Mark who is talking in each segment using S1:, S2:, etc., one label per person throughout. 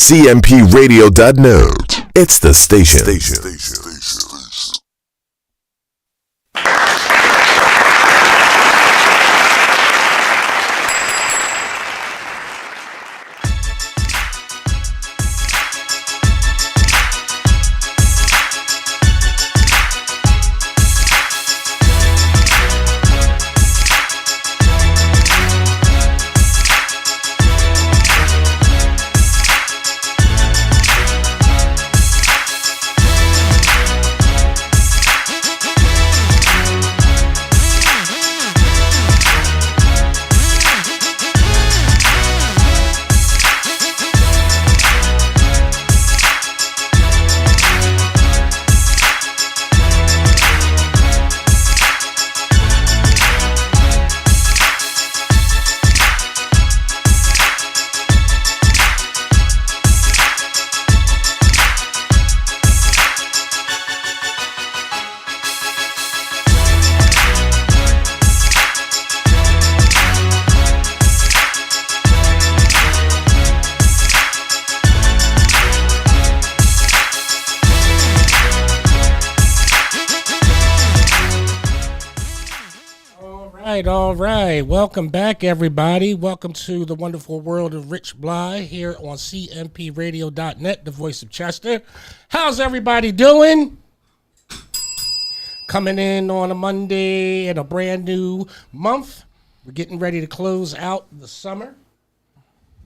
S1: cmpradio.net. It's the station.
S2: All right. Welcome back, everybody. Welcome to the wonderful world of Rich Blye here on cmpradio.net, the voice of Chester. How's everybody doing? Coming in on a Monday in a brand new month. We're getting ready to close out the summer.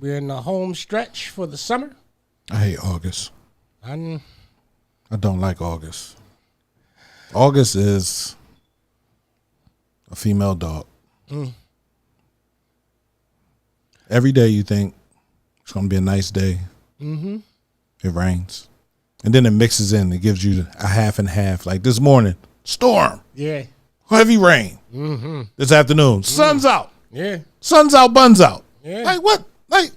S2: We're in the home stretch for the summer.
S3: I hate August. I don't like August. August is a female dog. Every day you think it's going to be a nice day. Mm-hmm. It rains. And then it mixes in. It gives you a half and half. Like this morning, storm.
S2: Yeah.
S3: Heavy rain. Mm-hmm. This afternoon, sun's out.
S2: Yeah.
S3: Sun's out, buns out.
S2: Yeah.
S3: Like what? Like,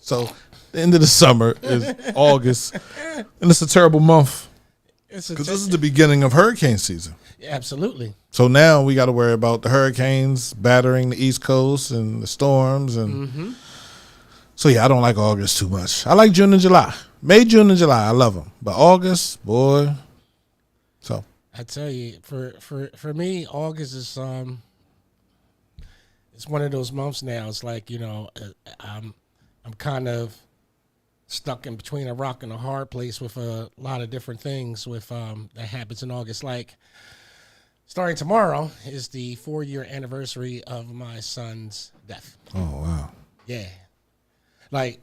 S3: so the end of the summer is August. And it's a terrible month. Because this is the beginning of hurricane season.
S2: Absolutely.
S3: So now we got to worry about the hurricanes battering the East Coast and the storms. And so, yeah, I don't like August too much. I like June and July. May, June, and July, I love them. But August, boy. So
S2: I tell you, for me, August is it's one of those months now. It's like, you know, I'm kind of stuck in between a rock and a hard place with a lot of different things with that happens in August. Like, starting tomorrow is the 4-year anniversary of my son's death.
S3: Oh, wow.
S2: Yeah. Like,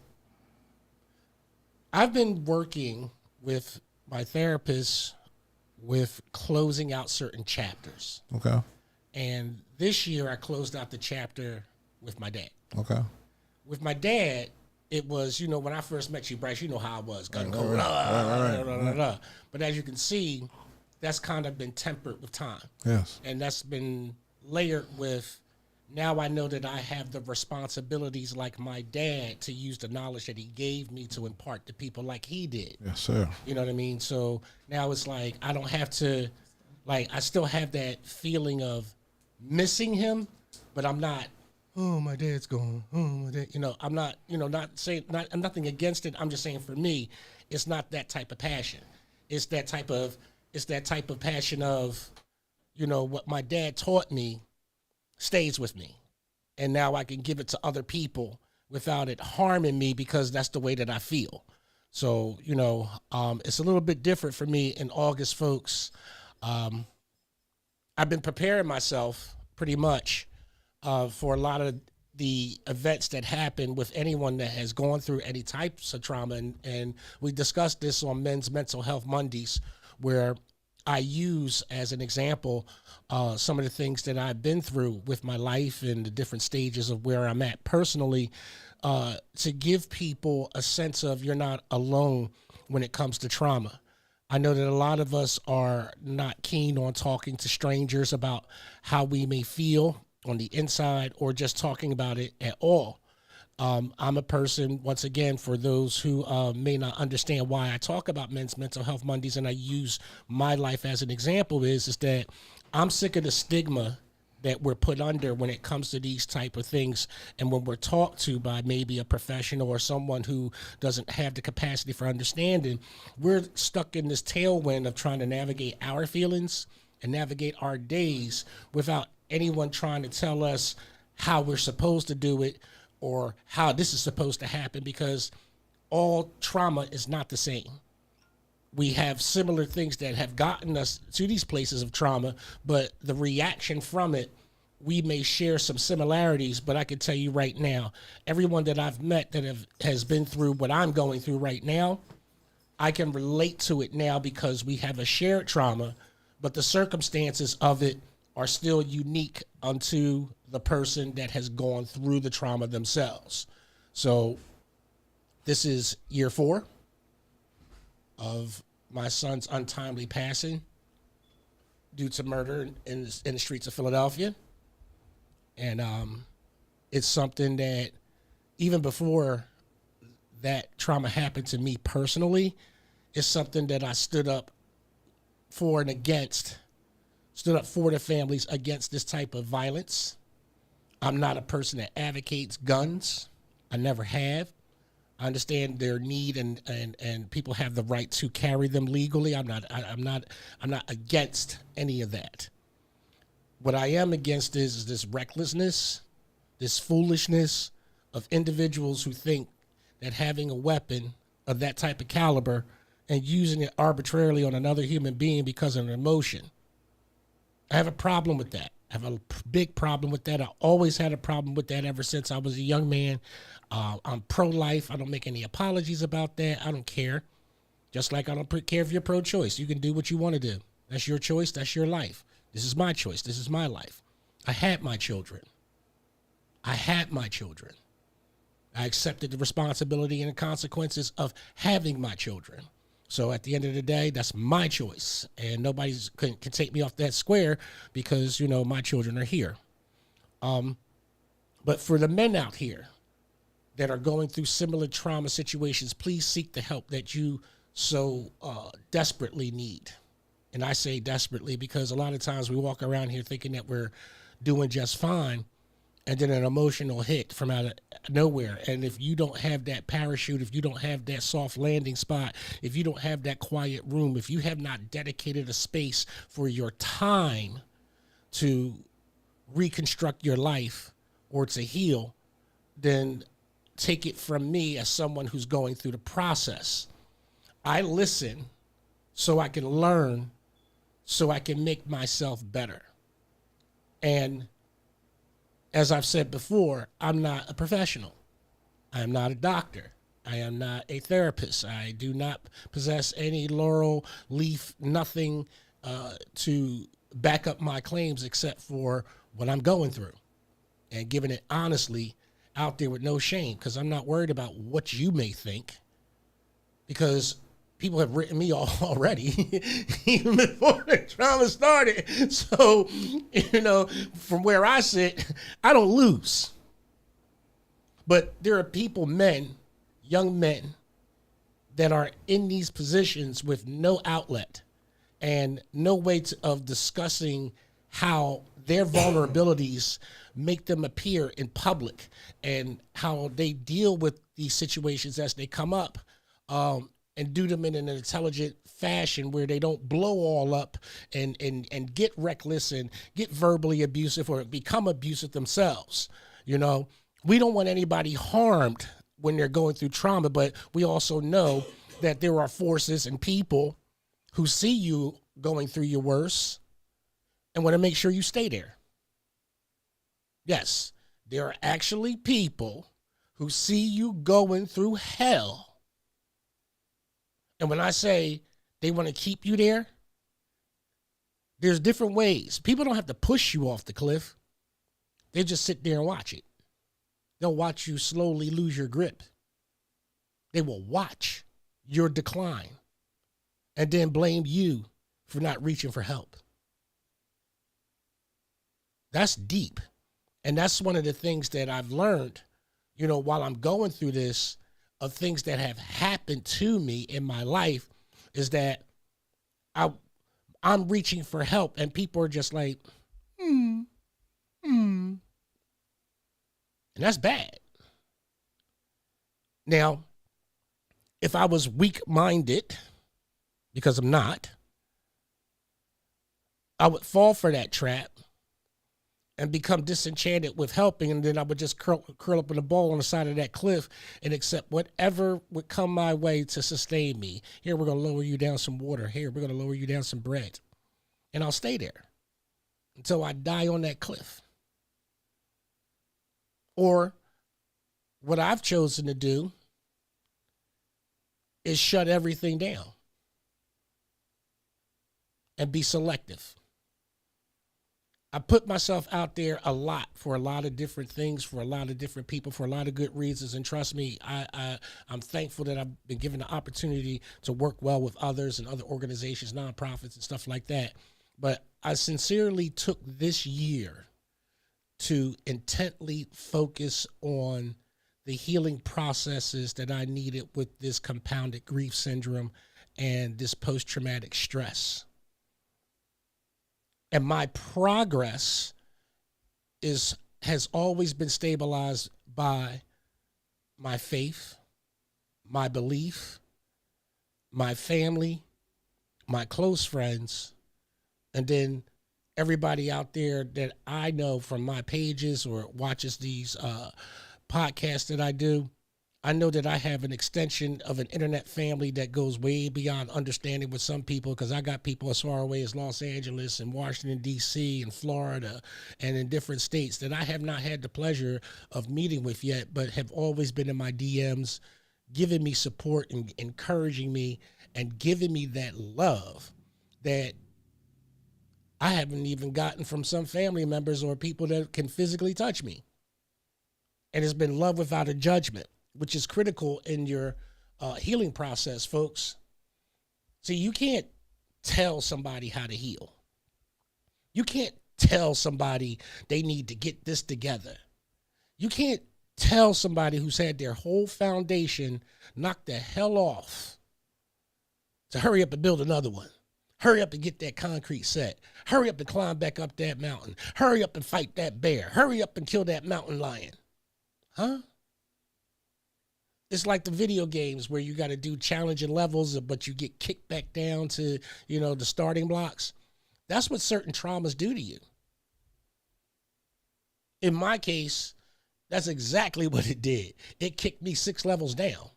S2: I've been working with my therapist with closing out certain chapters.
S3: Okay.
S2: And this year I closed out the chapter with my dad.
S3: Okay.
S2: With my dad, it was, you know, when I first met you, Bryce, you know how I was. But as you can see, that's kind of been tempered with time.
S3: Yes.
S2: And that's been layered with, now I know that I have the responsibilities like my dad to use the knowledge that he gave me to impart to people like he did.
S3: Yes, sir.
S2: You know what I mean? So now it's like, I don't have to, like, I still have that feeling of missing him, but I'm not, oh, my dad's gone. Oh, my dad. You know, I'm not, you know, not saying, I'm nothing against it. I'm just saying for me, it's not that type of passion. It's that type of passion of, you know, what my dad taught me stays with me. And now I can give it to other people without it harming me because that's the way that I feel. So, you know, it's a little bit different for me in August, folks. I've been preparing myself pretty much for a lot of the events that happen with anyone that has gone through any types of trauma. And we discussed this on Men's Mental Health Mondays, where I use as an example some of the things that I've been through with my life and the different stages of where I'm at personally, to give people a sense of you're not alone when it comes to trauma. I know that a lot of us are not keen on talking to strangers about how we may feel on the inside or just talking about it at all. I'm a person, once again, for those who may not understand why I talk about Men's Mental Health Mondays and I use my life as an example is that I'm sick of the stigma that we're put under when it comes to these type of things, and when we're talked to by maybe a professional or someone who doesn't have the capacity for understanding, we're stuck in this tailwind of trying to navigate our feelings and navigate our days without anyone trying to tell us how we're supposed to do it or how this is supposed to happen, because all trauma is not the same. We have similar things that have gotten us to these places of trauma, but the reaction from it, we may share some similarities. But I can tell you right now, everyone that I've met that has been through what I'm going through right now, I can relate to it now because we have a shared trauma, but the circumstances of it are still unique unto the person that has gone through the trauma themselves. So this is year 4 of my son's untimely passing due to murder in the streets of Philadelphia. And it's something that even before that trauma happened to me personally, it's something that I stood up for and against, stood up for the families against this type of violence. I'm not a person that advocates guns. I never have. I understand their need, and people have the right to carry them legally. I'm not against any of that. What I am against is this recklessness, this foolishness of individuals who think that having a weapon of that type of caliber and using it arbitrarily on another human being because of an emotion. I have a problem with that. I have a big problem with that. I always had a problem with that ever since I was a young man. I'm pro-life. I don't make any apologies about that. I don't care. Just like I don't care if you're pro-choice. You can do what you want to do. That's your choice. That's your life. This is my choice. This is my life. I had my children. I accepted the responsibility and the consequences of having my children. So at the end of the day, that's my choice. And nobody can take me off that square because, my children are here. But for the men out here that are going through similar trauma situations, please seek the help that you so desperately need. And I say desperately because a lot of times we walk around here thinking that we're doing just fine, and then an emotional hit from out of nowhere. And if you don't have that parachute, if you don't have that soft landing spot, if you don't have that quiet room, if you have not dedicated a space for your time to reconstruct your life or to heal, then take it from me as someone who's going through the process. I listen so I can learn, so I can make myself better. And as I've said before, I'm not a professional. I am not a doctor. I am not a therapist. I do not possess any laurel leaf, nothing to back up my claims except for what I'm going through and giving it honestly out there with no shame, because I'm not worried about what you may think, because people have written me off already even before the trauma started. So, from where I sit, I don't lose. But there are people, men, young men, that are in these positions with no outlet and no way of discussing how their vulnerabilities make them appear in public and how they deal with these situations as they come up, and do them in an intelligent fashion where they don't blow all up and get reckless and get verbally abusive or become abusive themselves. We don't want anybody harmed when they're going through trauma, but we also know that there are forces and people who see you going through your worst and want to make sure you stay there. Yes, there are actually people who see you going through hell. And when I say they want to keep you there, there's different ways. People don't have to push you off the cliff. They just sit there and watch it. They'll watch you slowly lose your grip. They will watch your decline and then blame you for not reaching for help. That's deep. And that's one of the things that I've learned, while I'm going through this, of things that have happened to me in my life, is that I'm reaching for help and people are just like, And that's bad. Now, if I was weak-minded, because I'm not, I would fall for that trap and become disenchanted with helping, and then I would just curl up in a ball on the side of that cliff and accept whatever would come my way to sustain me. Here, we're going to lower you down some water. Here, we're going to lower you down some bread. And I'll stay there until I die on that cliff. Or what I've chosen to do is shut everything down and be selective. I put myself out there a lot for a lot of different things, for a lot of different people, for a lot of good reasons. And trust me, I'm thankful that I've been given the opportunity to work well with others and other organizations, nonprofits and stuff like that. But I sincerely took this year to intently focus on the healing processes that I needed with this compounded grief syndrome and this post-traumatic stress. And my progress has always been stabilized by my faith, my belief, my family, my close friends, and then everybody out there that I know from my pages or watches these podcasts that I do. I know that I have an extension of an internet family that goes way beyond understanding with some people, because I got people as far away as Los Angeles and Washington, D.C. and Florida and in different states that I have not had the pleasure of meeting with yet, but have always been in my DMs, giving me support and encouraging me and giving me that love that I haven't even gotten from some family members or people that can physically touch me. And it's been love without a judgment, which is critical in your healing process, folks. See, you can't tell somebody how to heal. You can't tell somebody they need to get this together. You can't tell somebody who's had their whole foundation knocked the hell off to hurry up and build another one. Hurry up and get that concrete set. Hurry up and climb back up that mountain. Hurry up and fight that bear. Hurry up and kill that mountain lion. Huh? It's like the video games where you got to do challenging levels, but you get kicked back down to, the starting blocks. That's what certain traumas do to you. In my case, that's exactly what it did. It kicked me 6 levels down.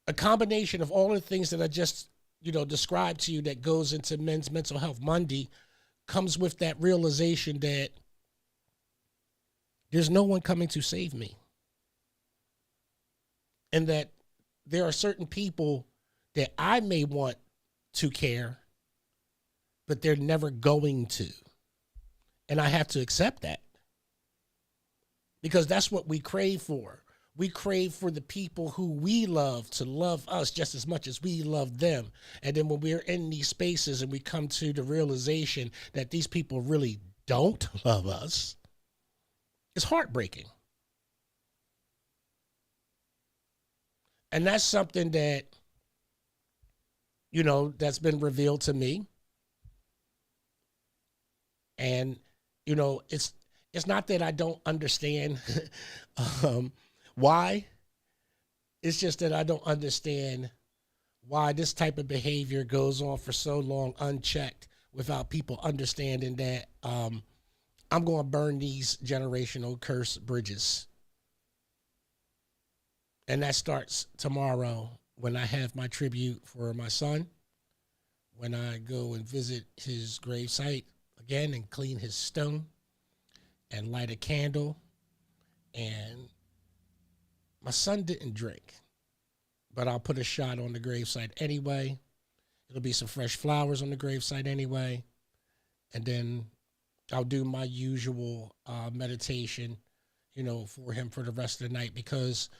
S2: A combination of all the things that I just, described to you that goes into Men's Mental Health Monday comes with that realization that there's no one coming to save me. And that there are certain people that I may want to care, but they're never going to. And I have to accept that. Because that's what we crave for. We crave for the people who we love to love us just as much as we love them. And then when we're in these spaces and we come to the realization that these people really don't love us, it's heartbreaking. And that's something that, that's been revealed to me. And, it's not that I don't understand why. It's just that I don't understand why this type of behavior goes on for so long unchecked without people understanding that I'm going to burn these generational curse bridges. And that starts tomorrow when I have my tribute for my son, when I go and visit his gravesite again and clean his stone and light a candle. And my son didn't drink, but I'll put a shot on the gravesite anyway. It'll be some fresh flowers on the gravesite anyway. And then I'll do my usual meditation, for him for the rest of the night, because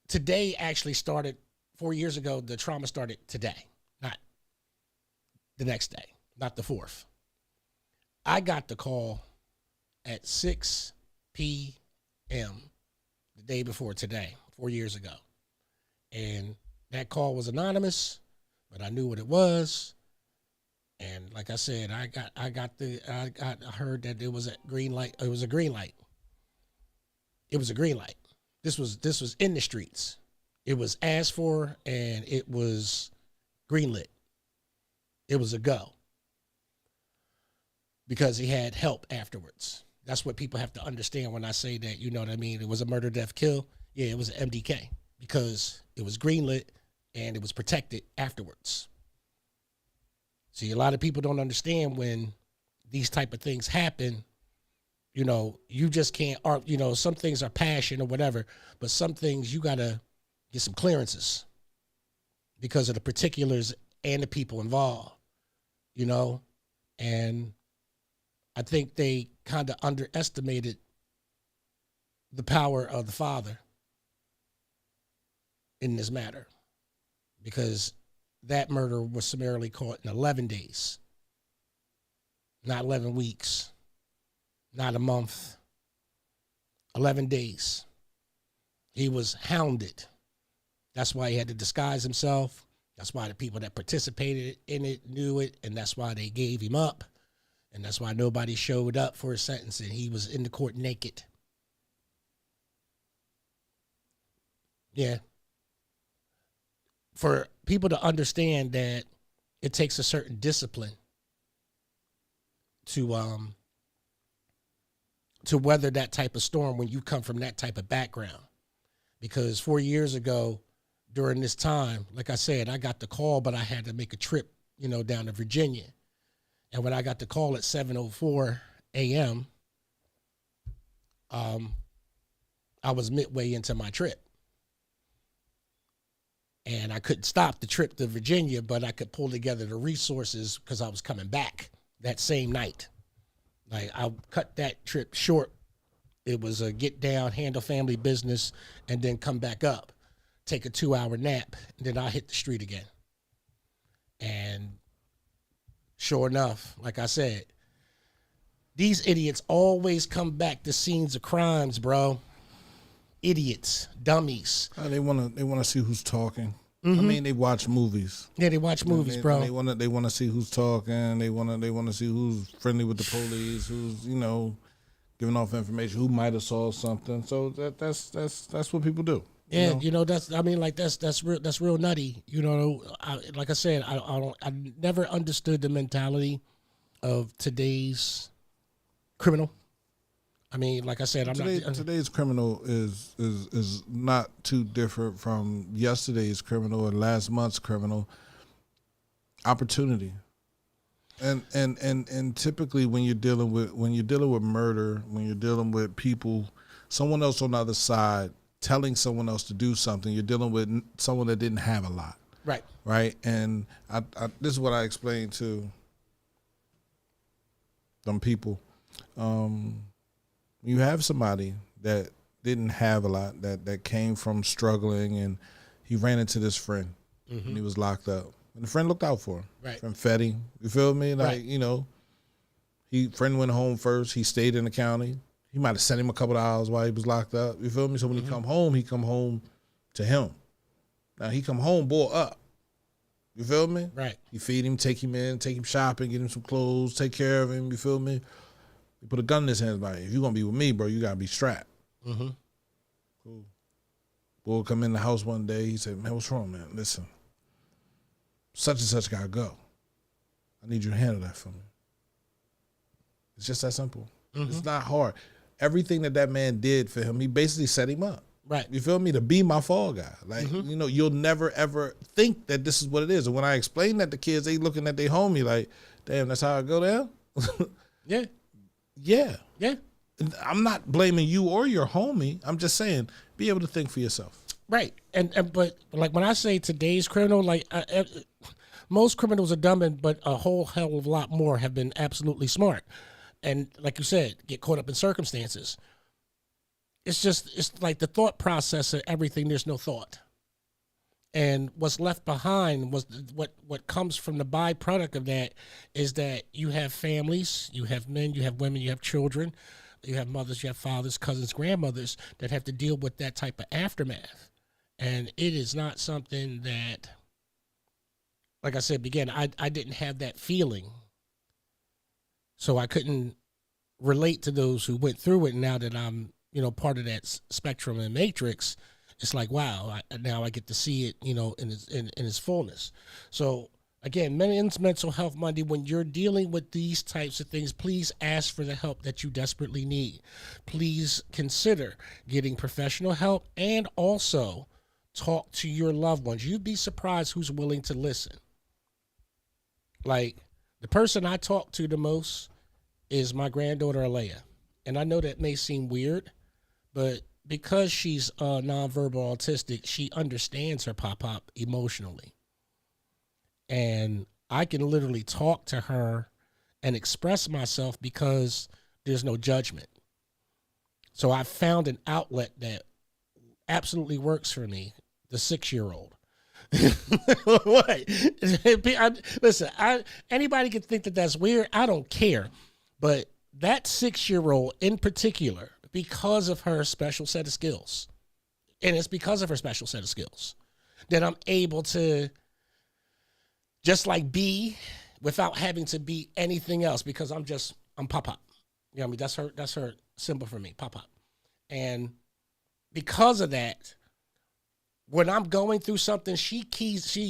S2: today actually started 4 years ago. The trauma started today, not the next day, not the 4th. I got the call at 6 p.m. the day before today, 4 years ago. And that call was anonymous, but I knew what it was. And like I said, I heard that it was a green light. It was a green light. It was a green light. This was in the streets. It was asked for and it was greenlit. It was a go. Because he had help afterwards. That's what people have to understand when I say that, you know what I mean? It was a murder, death, kill. Yeah, it was an MDK because it was greenlit and it was protected afterwards. See, a lot of people don't understand when these type of things happen. You know, you just can't, you know, some things are passion or whatever, but some things you got to get some clearances because of the particulars and the people involved, you know, and I think they kind of underestimated the power of the father in this matter because that murder was summarily caught in 11 days, not 11 weeks. Not a month, 11 days. He was hounded. That's why he had to disguise himself. That's why the people that participated in it knew it, and that's why they gave him up. And that's why nobody showed up for his sentencing. He was in the court naked. Yeah. For people to understand that it takes a certain discipline to weather that type of storm when you come from that type of background. Because 4 years ago, during this time, like I said, I got the call, but I had to make a trip, you know, down to Virginia. And when I got the call at 7:04 a.m., I was midway into my trip. And I couldn't stop the trip to Virginia, but I could pull together the resources because I was coming back that same night. Like, I cut that trip short. It was a get down, handle family business, and then come back up, take a 2-hour nap, and then I hit the street again. And sure enough, like I said, these idiots always come back to scenes of crimes, bro. Idiots, dummies.
S3: They want to see who's talking. Mm-hmm. I mean, they watch movies.
S2: Yeah, they watch movies, bro.
S3: They want to see who's talking. They want to see who's friendly with the police, who's, you know, giving off information, who might have saw something. So that's what people do.
S2: Yeah, you know, that's real nutty. You know, like I said, I never understood the mentality of today's criminal. I mean, like I said,
S3: today's criminal is not too different from yesterday's criminal and last month's criminal. Opportunity, and typically when you're dealing with murder, when you're dealing with people, someone else on the other side telling someone else to do something, you're dealing with someone that didn't have a lot. Right. And I this is what I explained to them people. You have somebody that didn't have a lot, that came from struggling, and he ran into this friend, and he was locked up. And the friend looked out for him.
S2: Right.
S3: Friend fed him. You feel me? Like,
S2: right.
S3: You know, friend went home first. He stayed in the county. He might have sent him a couple of hours while he was locked up. You feel me? So when he come home to him. Now he come home, boy, up. You feel me?
S2: Right.
S3: You feed him, take him in, take him shopping, get him some clothes, take care of him. You feel me? You put a gun in his hands, like, if you're going to be with me, bro, you got to be strapped.
S2: Mm-hmm.
S3: Cool. Boy come in the house one day. He said, man, what's wrong, man? Listen, such and such got to go. I need you to handle that for me. It's just that simple. Mm-hmm. It's not hard. Everything that man did for him, he basically set him up.
S2: Right.
S3: You feel me? To be my fall guy. Like, you know, you'll never, ever think that this is what it is. And when I explain that to kids, they looking at their homie like, damn, that's how I go down?
S2: Yeah.
S3: Yeah.
S2: Yeah.
S3: I'm not blaming you or your homie. I'm just saying, be able to think for yourself.
S2: Right. But like when I say today's criminal, like most criminals are dumb, but a whole hell of a lot more have been absolutely smart. And like you said, get caught up in circumstances. It's like the thought process of everything. There's no thought. And what's left behind was what comes from the byproduct of that is that you have families, you have men, you have women, you have children, you have mothers, you have fathers, cousins, grandmothers that have to deal with that type of aftermath. And it is not something that like I said, again, I didn't have that feeling, so I couldn't relate to those who went through it. And now that I'm, part of that spectrum and matrix, it's like, wow, now I get to see it, in its fullness. So again, Men's Mental Health Monday, when you're dealing with these types of things, please ask for the help that you desperately need. Please consider getting professional help, and also talk to your loved ones. You'd be surprised who's willing to listen. Like, the person I talk to the most is my granddaughter, Alea. And I know that may seem weird, but because she's nonverbal autistic, she understands her pop-pop emotionally. And I can literally talk to her and express myself because there's no judgment. So I found an outlet that absolutely works for me, the 6-year-old. What? Listen, anybody can think that that's weird. I don't care. But that 6-year-old in particular, because of her special set of skills, and it's because of her special set of skills, that I'm able to just like be without having to be anything else, because I'm pop-pop. You know what I mean? That's her symbol for me, pop-pop. And because of that, when I'm going through something, she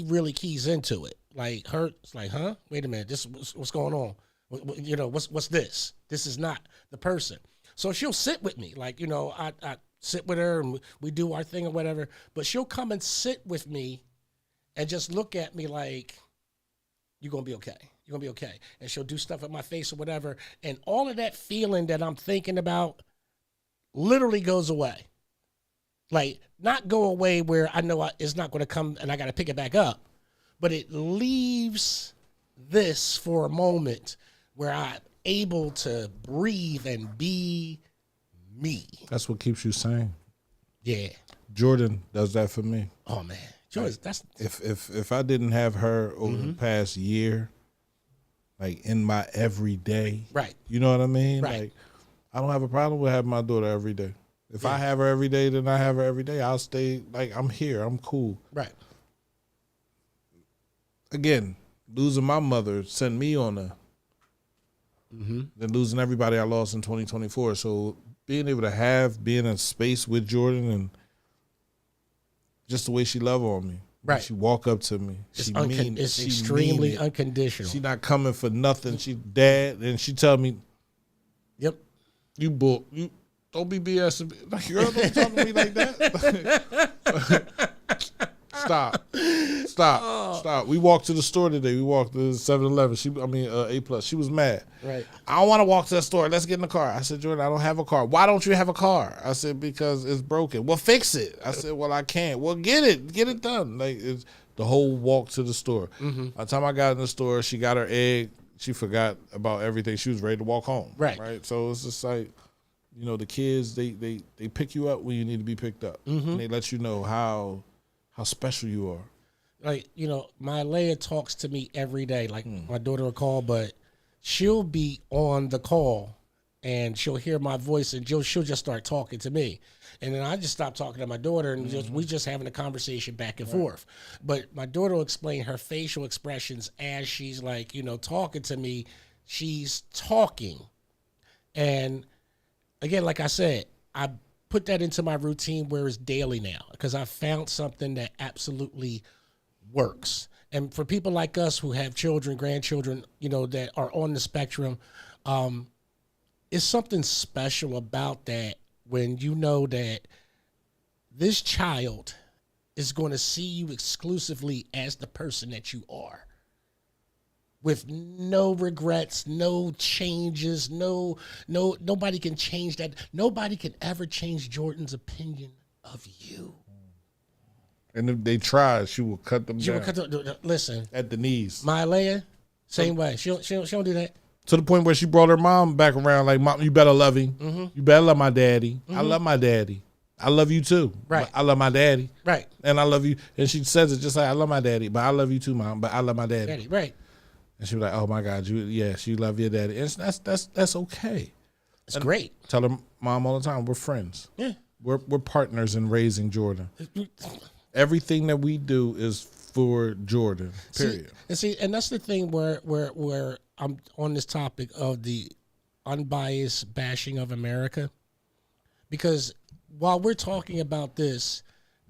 S2: really keys into it. Like it's like, huh? Wait a minute, what's going on? What's this? This is not the person. So she'll sit with me. Like, I sit with her and we do our thing or whatever, but she'll come and sit with me and just look at me like, you're going to be okay. You're going to be okay. And she'll do stuff at my face or whatever. And all of that feeling that I'm thinking about literally goes away. Like, not go away where I know it's not going to come and I got to pick it back up, but it leaves this for a moment where I'm able to breathe and be me.
S3: That's what keeps you sane.
S2: Yeah.
S3: Jordan does that for me.
S2: Oh man, Jordan, that's
S3: if I didn't have her over the past year, like in my everyday,
S2: right?
S3: You know what I mean?
S2: Right.
S3: Like, I don't have a problem with having my daughter every day. If I have her every day, then I have her every day. I'll stay, like, I'm here. I'm cool.
S2: Right.
S3: Again, losing my mother sent me on a, than losing everybody I lost in 2024. So being able to be in a space with Jordan and just the way she love on me.
S2: Right.
S3: She walk up to me.
S2: It's extremely unconditional.
S3: She not coming for nothing. She dad, and she tell me,
S2: yep,
S3: you don't be BS. Like, girl, don't talk to me like that. Stop. We walked to the store today. We walked to 7-Eleven. A+. She was mad.
S2: Right.
S3: I don't want to walk to that store. Let's get in the car. I said, Jordan, I don't have a car. Why don't you have a car? I said, because it's broken. Well, fix it. I said, well, I can't. Well, get it done. Like, it's the whole walk to the store. By the time I got in the store, she got her egg. She forgot about everything. She was ready to walk home. Right. So it's just like, the kids, they pick you up when you need to be picked up. And they let you know how special you are.
S2: Like, my Leia talks to me every day. Like, my daughter will call, but she'll be on the call and she'll hear my voice and she'll just start talking to me. And then I just stop talking to my daughter and we just having a conversation back and forth. But my daughter will explain her facial expressions as she's like, talking to me. She's talking. And again, like I said, I put that into my routine where it's daily now because I found something that absolutely works. And for people like us who have children, grandchildren, that are on the spectrum, it's something special about that when you know that this child is going to see you exclusively as the person that you are, with no regrets, no changes, nobody can change that. Nobody can ever change Jordan's opinion of you.
S3: And if they try, she will cut them down.
S2: Listen.
S3: At the knees.
S2: My Leia, same way. She don't do that.
S3: To the point where she brought her mom back around, like, Mom, you better love him. You better love my daddy. I love my daddy. I love you too.
S2: Right.
S3: I love my daddy.
S2: Right.
S3: And I love you. And she says it just like, I love my daddy, but I love you too, Mom, but I love my daddy.
S2: Right.
S3: And she was like, oh my God, you love your daddy. And that's okay.
S2: It's great.
S3: Tell her mom all the time, we're friends.
S2: Yeah.
S3: We're partners in raising Jordan. Everything that we do is for Jordan. Period.
S2: And that's the thing where I'm on this topic of the unbiased bashing of America, because while we're talking about this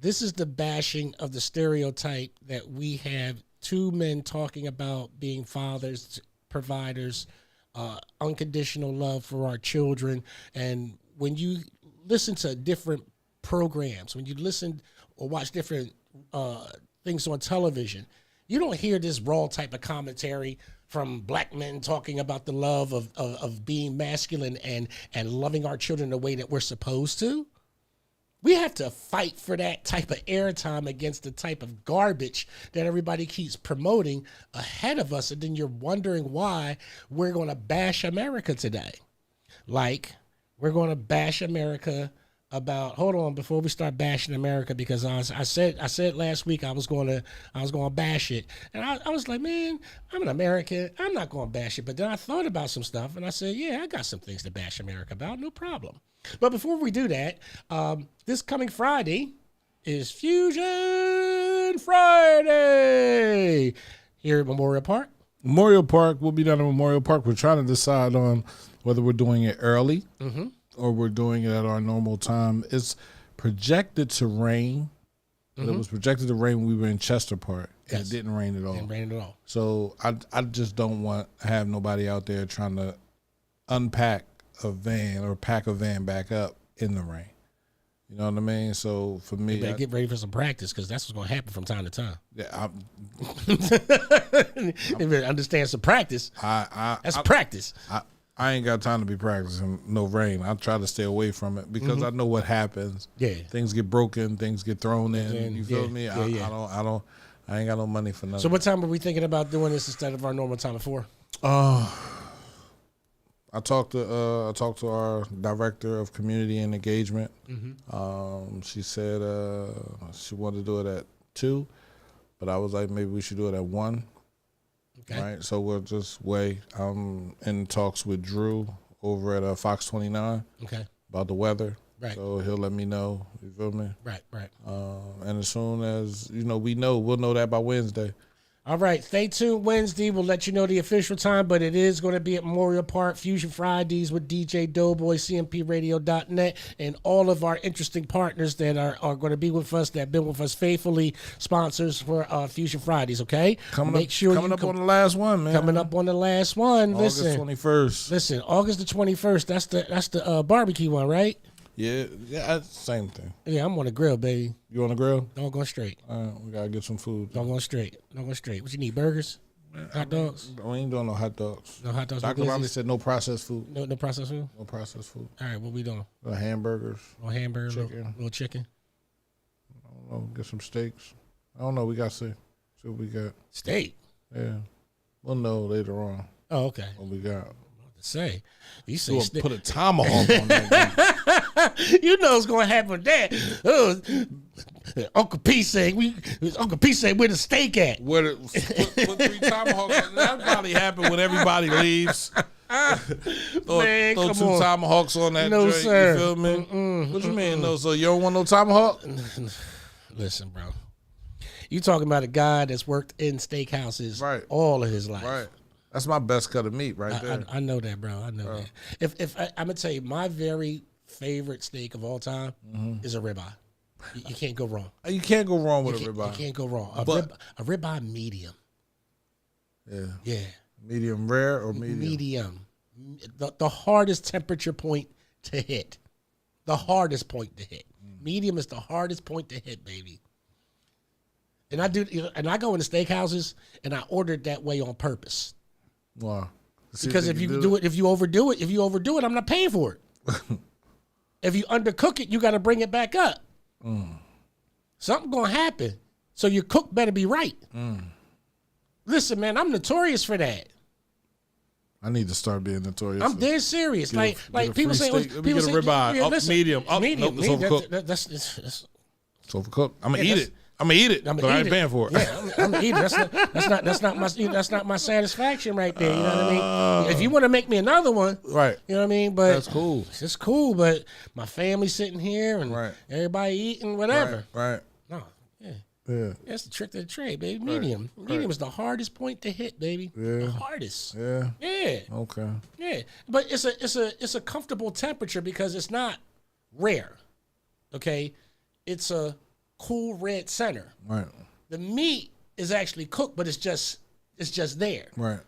S2: is the bashing of the stereotype that we have two men talking about being fathers, providers, unconditional love for our children. And when you listen to different programs, when you listen or watch different things on television, you don't hear this raw type of commentary from black men talking about the love of being masculine and loving our children the way that we're supposed to. We have to fight for that type of airtime against the type of garbage that everybody keeps promoting ahead of us. And then you're wondering why we're going to bash America today. Like, we're going to bash America about, hold on, before we start bashing America, because I said last week I was going to bash it. And I was like, man, I'm an American. I'm not going to bash it. But then I thought about some stuff and I said, yeah, I got some things to bash America about. No problem. But before we do that, this coming Friday is Fusion Friday here at Memorial Park.
S3: Memorial Park, we'll be down at Memorial Park. We're trying to decide on whether we're doing it early or we're doing it at our normal time. It's projected to rain, but it was projected to rain when we were in Chester Park, and it didn't rain at all.
S2: Didn't rain at all.
S3: So I just don't want to have nobody out there trying to unpack a van or pack a van back up in the rain. You know what I mean? So for me,
S2: you better get ready for some practice, because that's what's going to happen from time to time.
S3: Yeah,
S2: You better understand some practice. That's practice.
S3: I ain't got time to be practicing no rain. I try to stay away from it because I know what happens.
S2: Yeah,
S3: things get broken, things get thrown in. You feel me?
S2: Yeah.
S3: I ain't got no money for nothing.
S2: So what time are we thinking about doing this instead of our normal time of 4?
S3: I talked to our director of community and engagement. She said she wanted to do it at 2, but I was like, maybe we should do it at 1. Okay. Right. So we'll just wait. I'm in talks with Drew over at Fox 29. Okay. About the weather. Right. So he'll let me know. You feel me?
S2: Right.
S3: And as soon as we'll know that by Wednesday.
S2: All right, stay tuned Wednesday. We'll let you know the official time, but it is going to be at Memorial Park, Fusion Fridays with DJ Doughboy, CMPRadio.net, and all of our interesting partners that are going to be with us, that have been with us faithfully, sponsors for Fusion Fridays, okay?
S3: Coming up on the last one, man.
S2: Coming up on the last one.
S3: August 21st.
S2: Listen, August the 21st, that's the barbecue one, right?
S3: Yeah, same thing.
S2: Yeah, I'm on the grill, baby.
S3: You on the grill?
S2: Don't go straight.
S3: We gotta get some food.
S2: Don't go straight. What you need? Burgers? Hot dogs?
S3: We ain't doing no hot dogs.
S2: No hot dogs.
S3: Dr. Riley said no processed food.
S2: No processed food.
S3: No processed food.
S2: All right, what we doing?
S3: Hamburgers.
S2: No hamburgers.
S3: Chicken.
S2: Little chicken.
S3: I don't know. Get some steaks. I don't know. We got to see what we got.
S2: Steak.
S3: Yeah. We'll know later on.
S2: Oh, okay.
S3: What we got.
S2: Say, you say
S3: put a tomahawk on that.
S2: You know what's gonna happen with that. Uncle P said where the steak at?
S3: Put 3 tomahawks on. That probably happen when everybody leaves.
S2: Man,
S3: throw
S2: come
S3: 2
S2: on.
S3: tomahawks on that
S2: No,
S3: drink.
S2: sir.
S3: You feel me? What you mean? No, so you don't want no tomahawk?
S2: Listen, bro. You talking about a guy that's worked in steakhouses all of his life.
S3: Right. That's my best cut of meat right there.
S2: I know that, bro. I know that. If I'm gonna tell you, my very favorite steak of all time is a ribeye. You can't go wrong.
S3: You can't go wrong with a ribeye.
S2: You can't go wrong. A ribeye medium. Yeah.
S3: Medium rare or medium?
S2: Medium. The hardest temperature point to hit. The hardest point to hit. Medium is the hardest point to hit, baby. And I go into steakhouses and I order it that way on purpose.
S3: Wow.
S2: Because if you overdo it, I'm not paying for it. If you undercook it, you got to bring it back up. Something gonna happen. So your cook better be right. Listen, man, I'm notorious for that.
S3: I need to start being notorious.
S2: I'm dead serious. Like people say,
S3: get a ribeye, medium, medium. Nope, it's overcooked.
S2: That's
S3: it's overcooked. I'm gonna eat it. I'm gonna eat it, but I ain't paying for it.
S2: Yeah, I'm gonna eat it. That's not my satisfaction right there. You know what I mean? If you want to make me another one,
S3: right?
S2: You know what I mean? But
S3: that's cool.
S2: It's cool, but my family sitting here and everybody eating whatever.
S3: Right.
S2: No, yeah.
S3: Yeah.
S2: That's the trick of the trade, baby. Medium. Medium is the hardest point to hit, baby.
S3: Yeah.
S2: The hardest.
S3: Yeah.
S2: Yeah.
S3: Okay.
S2: Yeah. But it's a comfortable temperature because it's not rare. Okay? It's a cool red center.
S3: Right.
S2: The meat is actually cooked, but it's just there.
S3: Right.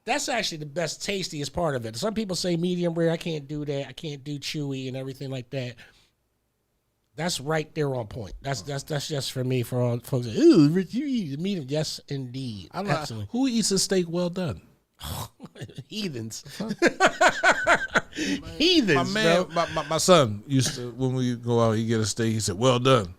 S2: That's actually the best, tastiest part of it. Some people say medium rare. I can't do that. I can't do chewy and everything like that. That's right there on point. That's just for me. For all folks, ooh, Rich, you eat medium? Yes, indeed. Absolutely.
S3: Who eats a steak well done?
S2: Heathens. Heathens.
S3: My son used to, when we go out, he get a steak. He said, "Well done."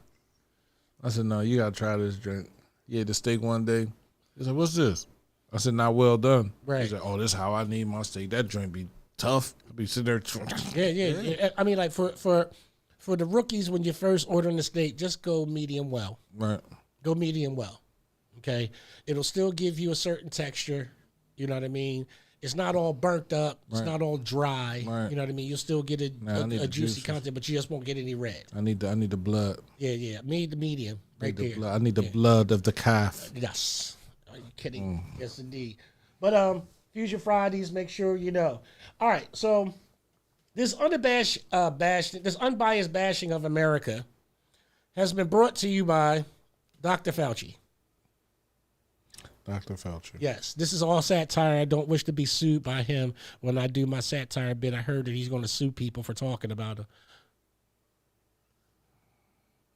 S3: I said, "No, you gotta try this drink." He ate the steak one day. He said, "What's this?" I said, "Not well done."
S2: Right.
S3: He said, "Oh, this is how I need my steak. That drink be tough. I be sitting there."
S2: Yeah. I mean, like for the rookies, when you're first ordering the steak, just go medium well.
S3: Right.
S2: Go medium well. Okay, it'll still give you a certain texture. You know what I mean? It's not all burnt up. It's not all dry.
S3: Right.
S2: You know what I mean? You'll still get a juicy content, but you just won't get any red.
S3: I need the blood.
S2: Yeah. The medium right there.
S3: I need the blood of the calf.
S2: Yes. Are you kidding? Yes, indeed. But Fusion Fridays, make sure you know. All right, so this unbiased bashing of America has been brought to you by Dr. Fauci.
S3: Dr. Fauci.
S2: Yes, this is all satire. I don't wish to be sued by him when I do my satire bit. I heard that he's going to sue people for talking about him.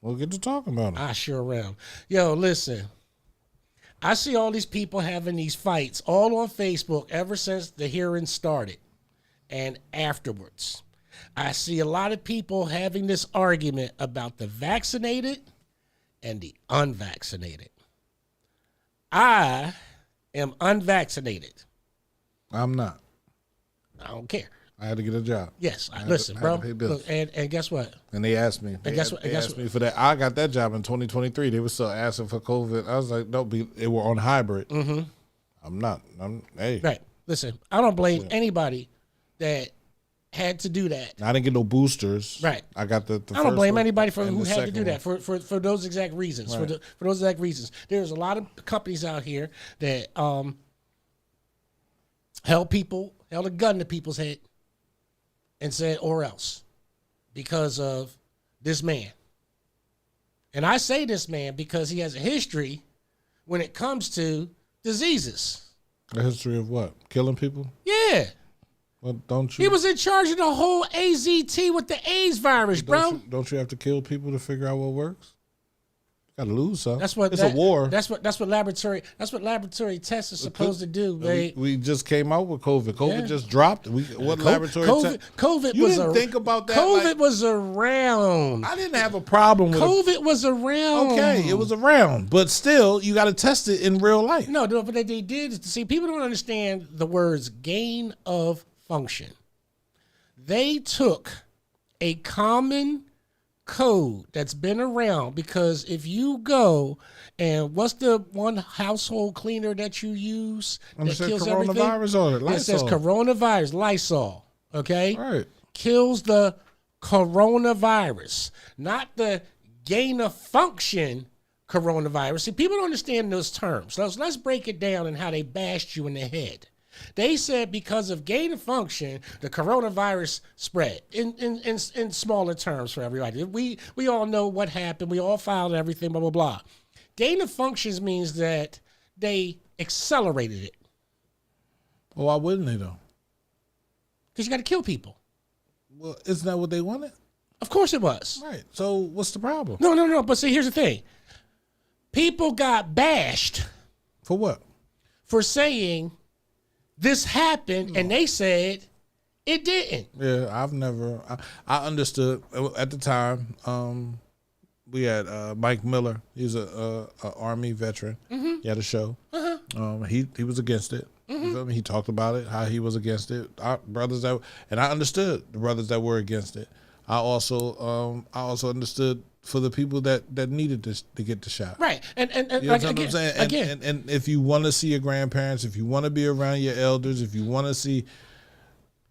S3: We'll get to talking about him.
S2: I sure am. Yo, listen. I see all these people having these fights all on Facebook ever since the hearing started and afterwards. I see a lot of people having this argument about the vaccinated and the unvaccinated. I am unvaccinated.
S3: I'm not.
S2: I don't care.
S3: I had to get a job.
S2: Yes, listen, bro.
S3: Pay bills.
S2: Look, and guess what?
S3: And they asked me. They asked me for that. I got that job in 2023. They were still asking for COVID. I was like, don't be. They were on hybrid. Mm-hmm. I'm not. Hey.
S2: Right. Listen, I don't blame anybody that had to do that.
S3: I didn't get no boosters.
S2: Right.
S3: I got the
S2: I don't blame anybody
S3: and
S2: who
S3: the
S2: had to do
S3: second
S2: that for those exact reasons.
S3: Right.
S2: For those exact reasons. There's a lot of companies out here that held a gun to people's head and said, or else, because of this man. And I say this man because he has a history when it comes to diseases.
S3: A history of what? Killing people?
S2: Yeah.
S3: Well, don't you?
S2: He was in charge of the whole AZT with the AIDS virus, bro.
S3: Don't you have to kill people to figure out what works? Got to lose some.
S2: That's what
S3: it's a war.
S2: That's what laboratory tests are supposed to do.
S3: We just came out with COVID. COVID just dropped. Laboratory test?
S2: COVID
S3: you
S2: was
S3: didn't think about that.
S2: COVID was around.
S3: I didn't have a problem with
S2: COVID was around.
S3: Okay, it was around, but still, you got to test it in real life.
S2: No, but they did. See, people don't understand the words gain of function. They took a common code that's been around, because if you go and what's the one household cleaner that you use that kills everything?
S3: Coronavirus on it. Lysol.
S2: It says coronavirus, Lysol. Okay,
S3: right.
S2: Kills the coronavirus, not the gain of function coronavirus. See, people don't understand those terms. So let's break it down and how they bashed you in the head. They said because of gain of function, the coronavirus spread in smaller terms for everybody. We all know what happened. We all filed everything, blah, blah, blah. Gain of functions means that they accelerated it.
S3: Well, why wouldn't they, though?
S2: Because you got to kill people.
S3: Well, isn't that what they wanted?
S2: Of course it was.
S3: Right. So what's the problem?
S2: No. But see, here's the thing. People got bashed.
S3: For what?
S2: For saying this happened, and they said it didn't.
S3: Yeah, I understood at the time. We had Mike Miller. He's a Army veteran. Mm-hmm. He had a show. Uh-huh. He was against it. Mm-hmm. You feel me? He talked about it, how he was against it. Our brothers and I understood the brothers that were against it. I also understood for the people that needed to get the shot.
S2: Right. And
S3: you know
S2: like,
S3: what I'm saying? And if you want to see your grandparents, if you want to be around your elders, if you want to see,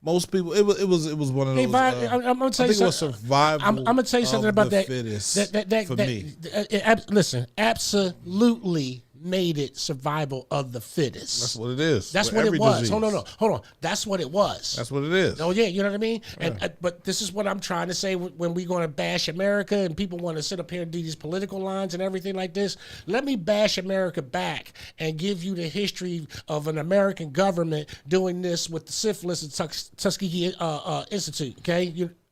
S3: most people, it was one of those.
S2: I'm gonna tell you
S3: I think it was
S2: something.
S3: survival.
S2: I'm gonna tell you something
S3: of
S2: about
S3: the
S2: that.
S3: Fittest for me.
S2: Listen, absolutely made it survival of the fittest.
S3: That's what it is.
S2: That's
S3: with
S2: what it
S3: every
S2: was.
S3: disease.
S2: Hold on. That's what it was.
S3: That's what it is.
S2: Oh yeah, you know what I mean. And but this is what I'm trying to say when we're going to bash America and people want to sit up here and do these political lines and everything like this. Let me bash America back and give you the history of an American government doing this with the syphilis and Tuskegee Institute.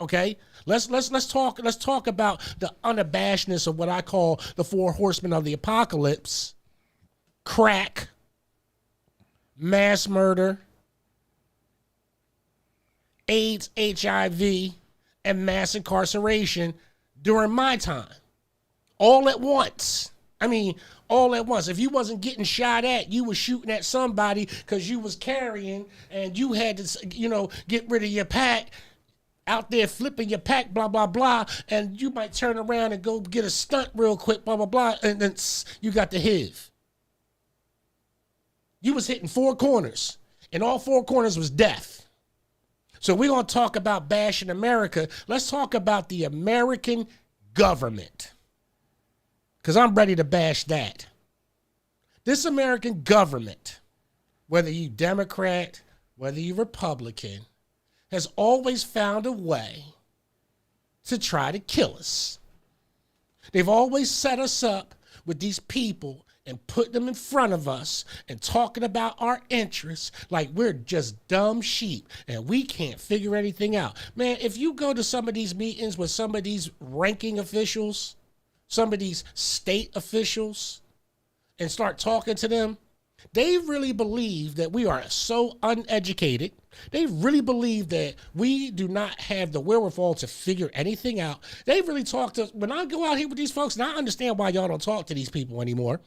S2: Okay. Let's talk about the unabashedness of what I call the four horsemen of the apocalypse: crack, mass murder, AIDS, HIV, and mass incarceration during my time. All at once. I mean, all at once. If you wasn't getting shot at, you was shooting at somebody because you was carrying and you had to, get rid of your pack, out there flipping your pack, blah, blah, blah, and you might turn around and go get a stunt real quick, blah, blah, blah, and then you got the HIV. You was hitting four corners, and all four corners was death. So we're going to talk about bashing America. Let's talk about the American government, because I'm ready to bash that. This American government, whether you Democrat, whether you Republican, has always found a way to try to kill us. They've always set us up with these people and put them in front of us and talking about our interests like we're just dumb sheep and we can't figure anything out. Man, if you go to some of these meetings with some of these ranking officials, some of these state officials, and start talking to them, they really believe that we are so uneducated. They really believe that we do not have the wherewithal to figure anything out. They really talk to us. When I go out here with these folks, and I understand why y'all don't talk to these people anymore,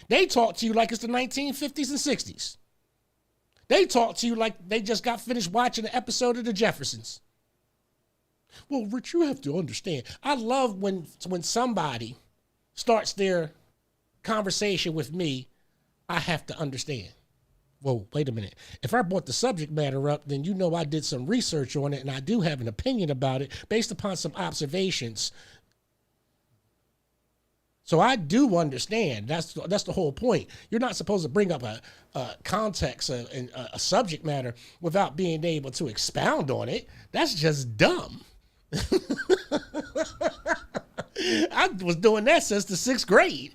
S2: they talk to you like it's the 1950s and 60s. They talk to you like they just got finished watching an episode of The Jeffersons. Well, Rich, you have to understand. I love when somebody starts their conversation with me, I have to understand. Whoa, wait a minute. If I brought the subject matter up, then you know I did some research on it and I do have an opinion about it based upon some observations. So I do understand. That's the whole point. You're not supposed to bring up a context and a subject matter without being able to expound on it. That's just dumb. I was doing that since the 6th grade.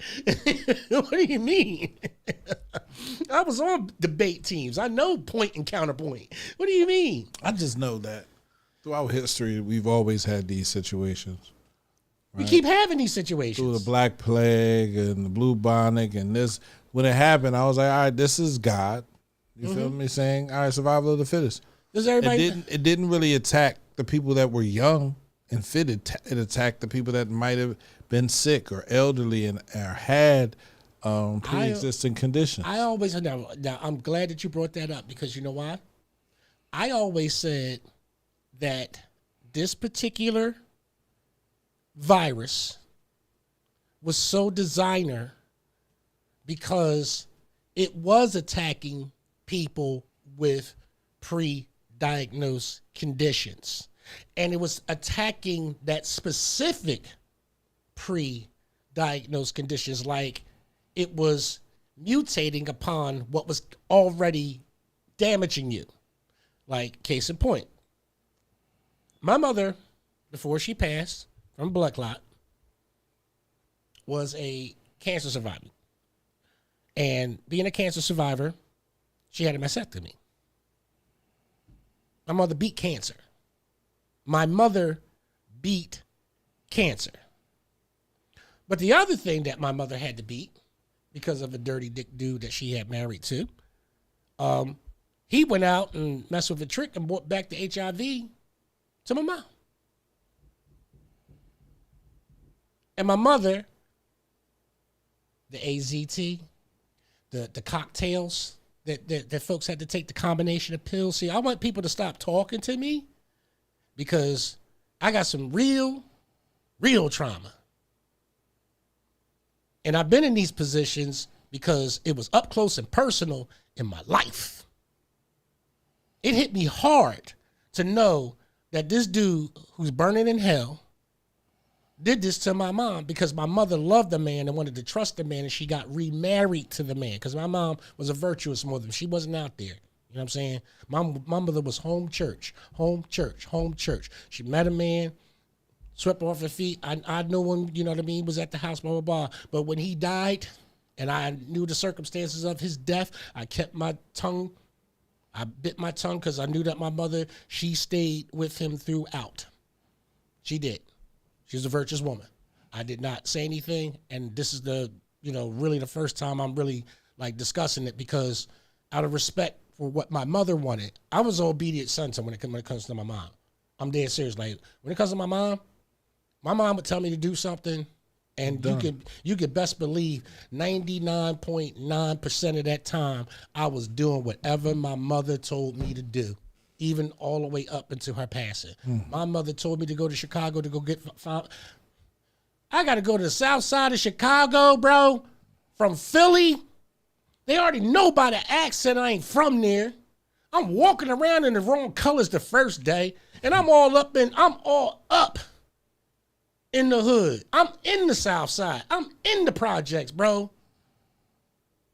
S2: What do you mean? I was on debate teams. I know point and counterpoint. What do you mean?
S3: I just know that throughout history, we've always had these situations.
S2: Right? We keep having these situations.
S3: Through the Black Plague and the Blue Bonnet and this. When it happened, I was like, all right, this is God. You feel me saying, all right, survival of the fittest.
S2: Does everybody?
S3: It didn't really attack the people that were young and fit. It attacked the people that might have been sick or elderly and or had pre-existing conditions.
S2: I always now I'm glad that you brought that up, because you know why? I always said that this particular virus was so designer because it was attacking people with pre-diagnosed conditions. And it was attacking that specific pre-diagnosed conditions, like it was mutating upon what was already damaging you. Like, case in point, my mother, before she passed from blood clot, was a cancer survivor. And being a cancer survivor, she had a mastectomy. My mother beat cancer. My mother beat cancer. But the other thing that my mother had to beat, because of a dirty dick dude that she had married to, he went out and messed with a trick and brought back the HIV to my mom. And my mother, the AZT, the cocktails that folks had to take, the combination of pills. See, I want people to stop talking to me, because I got some real trauma. And I've been in these positions because it was up close and personal in my life. It hit me hard to know that this dude who's burning in hell did this to my mom because my mother loved the man and wanted to trust the man, and she got remarried to the man because my mom was a virtuous mother. She wasn't out there. You know what I'm saying? My mother was home church. She met a man, swept off her feet. I knew him, you know what I mean, was at the house, blah, blah, blah. But when he died and I knew the circumstances of his death, I kept my tongue. I bit my tongue because I knew that my mother, she stayed with him throughout. She did. She was a virtuous woman. I did not say anything, and this is really the first time I'm really like discussing it because out of respect for what my mother wanted, I was an obedient son when it comes to my mom. I'm dead serious. Like when it comes to my mom would tell me to do something, and you could best believe 99.9% of that time I was doing whatever my mother told me to do. Even all the way up until her passing. My mother told me to go to Chicago to go get found. I got to go to the south side of Chicago, bro, from Philly. They already know by the accent I ain't from there. I'm walking around in the wrong colors the first day, and I'm all up in the hood. I'm in the south side. I'm in the projects, bro.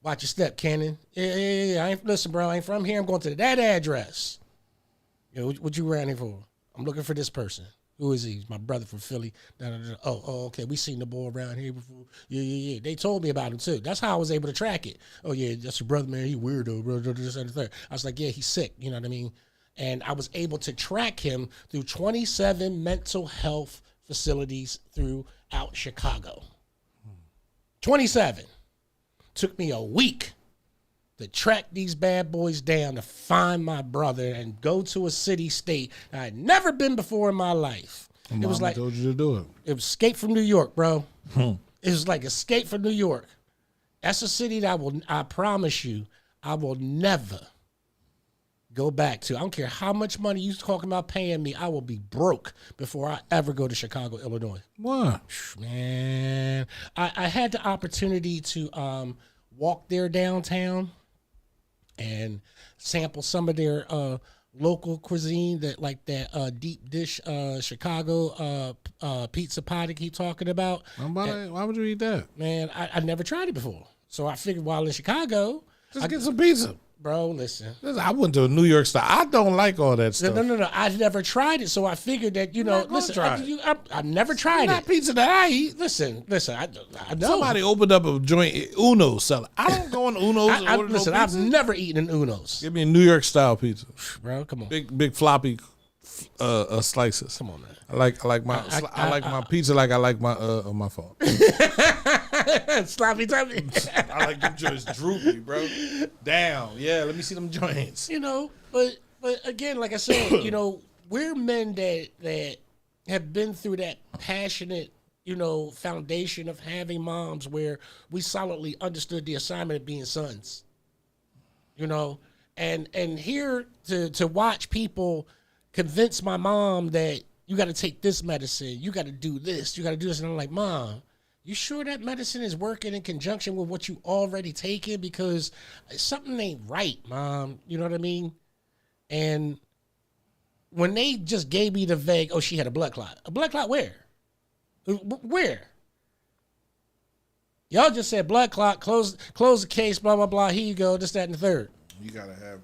S2: Watch your step, Cannon. Yeah. Listen, bro, I ain't from here. I'm going to that address. Yo, what you around here for? I'm looking for this person. Who is he? He's my brother from Philly. Oh, okay. We seen the boy around here before. Yeah. They told me about him too. That's how I was able to track it. Oh yeah, that's your brother, man. He weirdo, bro. This and the third. I was like, yeah, he's sick. You know what I mean? And I was able to track him through 27 mental health facilities throughout Chicago. 27. Took me a week to track these bad boys down to find my brother and go to a city state I had never been before in my life.
S3: It was like told you to do it.
S2: It was Escape from New York, bro. It was like Escape from New York. That's a city that I promise you, I will never go back to. I don't care how much money you talking about paying me. I will be broke before I ever go to Chicago, Illinois.
S3: What?
S2: Man, I had the opportunity to walk there downtown and sample some of their local cuisine, that deep dish Chicago pizza pie to keep talking about.
S3: Why would you eat that?
S2: Man, I never tried it before. So I figured while in Chicago,
S3: just get some pizza.
S2: Bro, listen.
S3: I went to a New York style. I don't like all that stuff.
S2: No. I've never tried it, so I figured that, listen, I've never tried
S3: it. Not pizza that I eat.
S2: Listen, I know.
S3: Somebody opened up a joint, Uno's selling. I don't go in Uno's.
S2: Listen, I've never eaten in Uno's.
S3: Give me a New York style pizza.
S2: Bro, come on.
S3: Big floppy slices.
S2: Come on, man.
S3: I like my pizza like I like my my phone.
S2: Sloppy toppy.
S3: I like them joints droopy, bro. Down. Yeah, let me see them joints.
S2: But again, like I said, we're men that have been through that passionate, foundation of having moms where we solidly understood the assignment of being sons. And here to watch people convince my mom that you got to take this medicine, you got to do this, and I'm like, Mom, you sure that medicine is working in conjunction with what you already taken? Because something ain't right, Mom. You know what I mean? And when they just gave me the vague, she had a blood clot. A blood clot where? Where? Y'all just said blood clot, close the case, blah, blah, blah. Here you go, this, that, and the third.
S3: You got to have,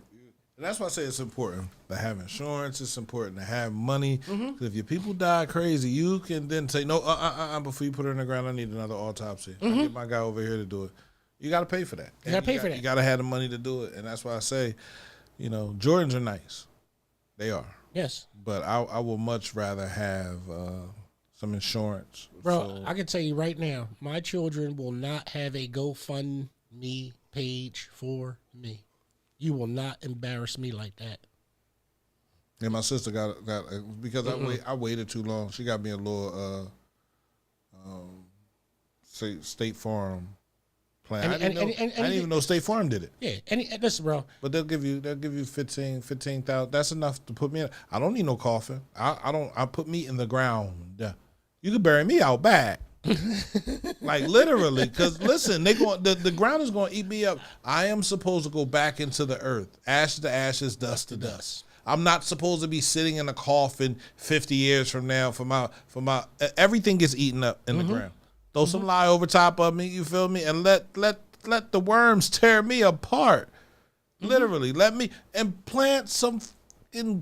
S3: and that's why I say it's important to have insurance. It's important to have money. Mm-hmm. If your people die crazy, you can then say, no, before you put her in the ground, I need another autopsy. Mm-hmm. I get my guy over here to do it. You got to pay for that. You got to pay for that. You got to have the money to do it. And that's why I say, Jordans are nice. They are.
S2: Yes.
S3: But I will much rather have some insurance.
S2: Bro, I can tell you right now, my children will not have a GoFundMe page for me. You will not embarrass me like that.
S3: Yeah, my sister got because I waited too long. She got me a little State Farm plan. I didn't even know State Farm did it.
S2: Yeah, listen, bro.
S3: But they'll give you 15,000. That's enough to put me in. I don't need no coffin. I put me in the ground. You can bury me out back. Like literally, because listen, the ground is going to eat me up. I am supposed to go back into the earth, ashes to ashes, dust to dust. I'm not supposed to be sitting in a coffin 50 years from now for my everything gets eaten up in the ground. Throw some lye over top of me, you feel me? And let the worms tear me apart. Literally, let me and plant some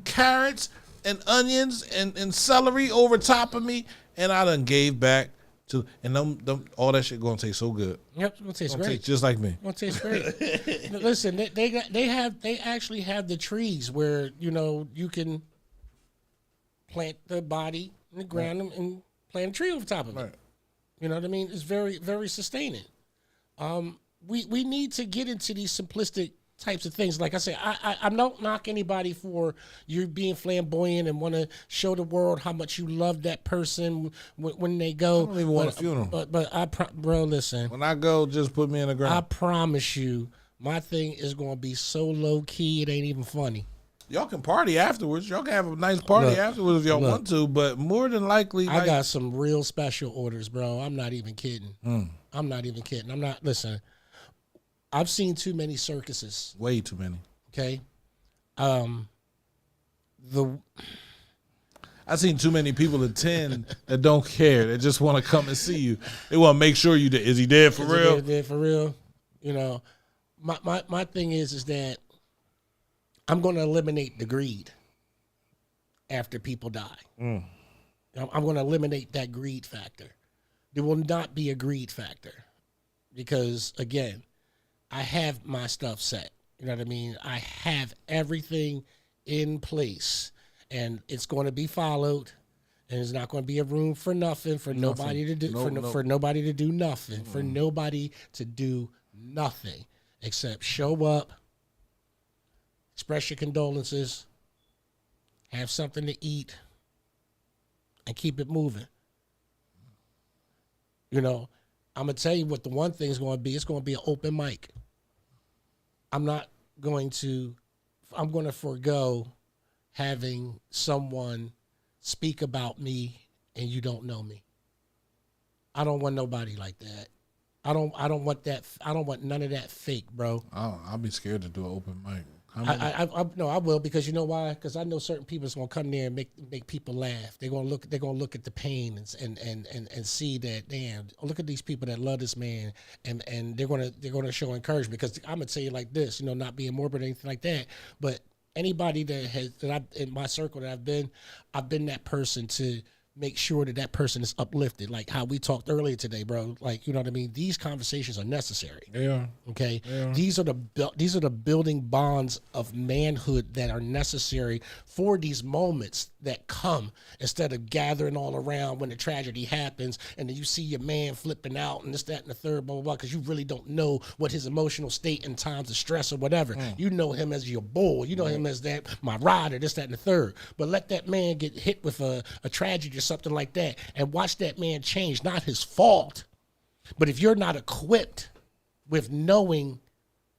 S3: carrots and onions and celery over top of me, and I done gave back to and them all that shit gonna taste so good.
S2: Yep, it's gonna taste great.
S3: Taste just like me.
S2: Gonna taste great. Listen, they actually have the trees where you can plant the body in the ground and plant a tree over top of it.
S3: Right.
S2: You know what I mean? It's very, very sustaining. We need to get into these simplistic types of things. Like I say, I don't knock anybody for you being flamboyant and want to show the world how much you love that person when they go.
S3: I don't even want a funeral.
S2: But bro, listen.
S3: When I go, just put me in the ground.
S2: I promise you, my thing is going to be so low key, it ain't even funny.
S3: Y'all can party afterwards. Y'all can have a nice party afterwards if y'all want to, but more than likely,
S2: I got some real special orders, bro. I'm not even kidding. I'm not even kidding. Listen, I've seen too many circuses.
S3: Way too many.
S2: Okay.
S3: I've seen too many people attend that don't care. They just want to come and see you. They want to make sure you dead. Is he dead for real?
S2: Dead for real. My thing is that I'm going to eliminate the greed after people die. I'm going to eliminate that greed factor. There will not be a greed factor because, again, I have my stuff set. You know what I mean? I have everything in place, and it's going to be followed, and there's not going to be a room for nothing for nobody to do for nobody to do nothing for nobody to do nothing except show up, express your condolences, have something to eat, and keep it moving. I'm going to tell you what the one thing is going to be. It's going to be an open mic. I'm going to forego having someone speak about me and you don't know me. I don't want nobody like that. I don't want that. I don't want none of that fake, bro.
S3: I'll be scared to do an open mic.
S2: I will, because you know why? Because I know certain people is gonna come there and make people laugh. They're gonna look at the pain and see that, damn, look at these people that love this man, and they're gonna show encouragement. Because I'm gonna tell you like this, not being morbid or anything like that, but anybody in my circle that I've been that person to make sure that person is uplifted, like how we talked earlier today, bro. Like, you know what I mean? These conversations are necessary.
S3: Yeah.
S2: Okay.
S3: Yeah.
S2: These are the building bonds of manhood that are necessary for these moments that come, instead of gathering all around when the tragedy happens and then you see your man flipping out and this, that, and the third, blah, blah, blah, because you really don't know what his emotional state in times of stress or whatever. You know him as your bull. You know him as that, my rider, this, that, and the third. But let that man get hit with a tragedy or something like that and watch that man change. Not his fault. But if you're not equipped with knowing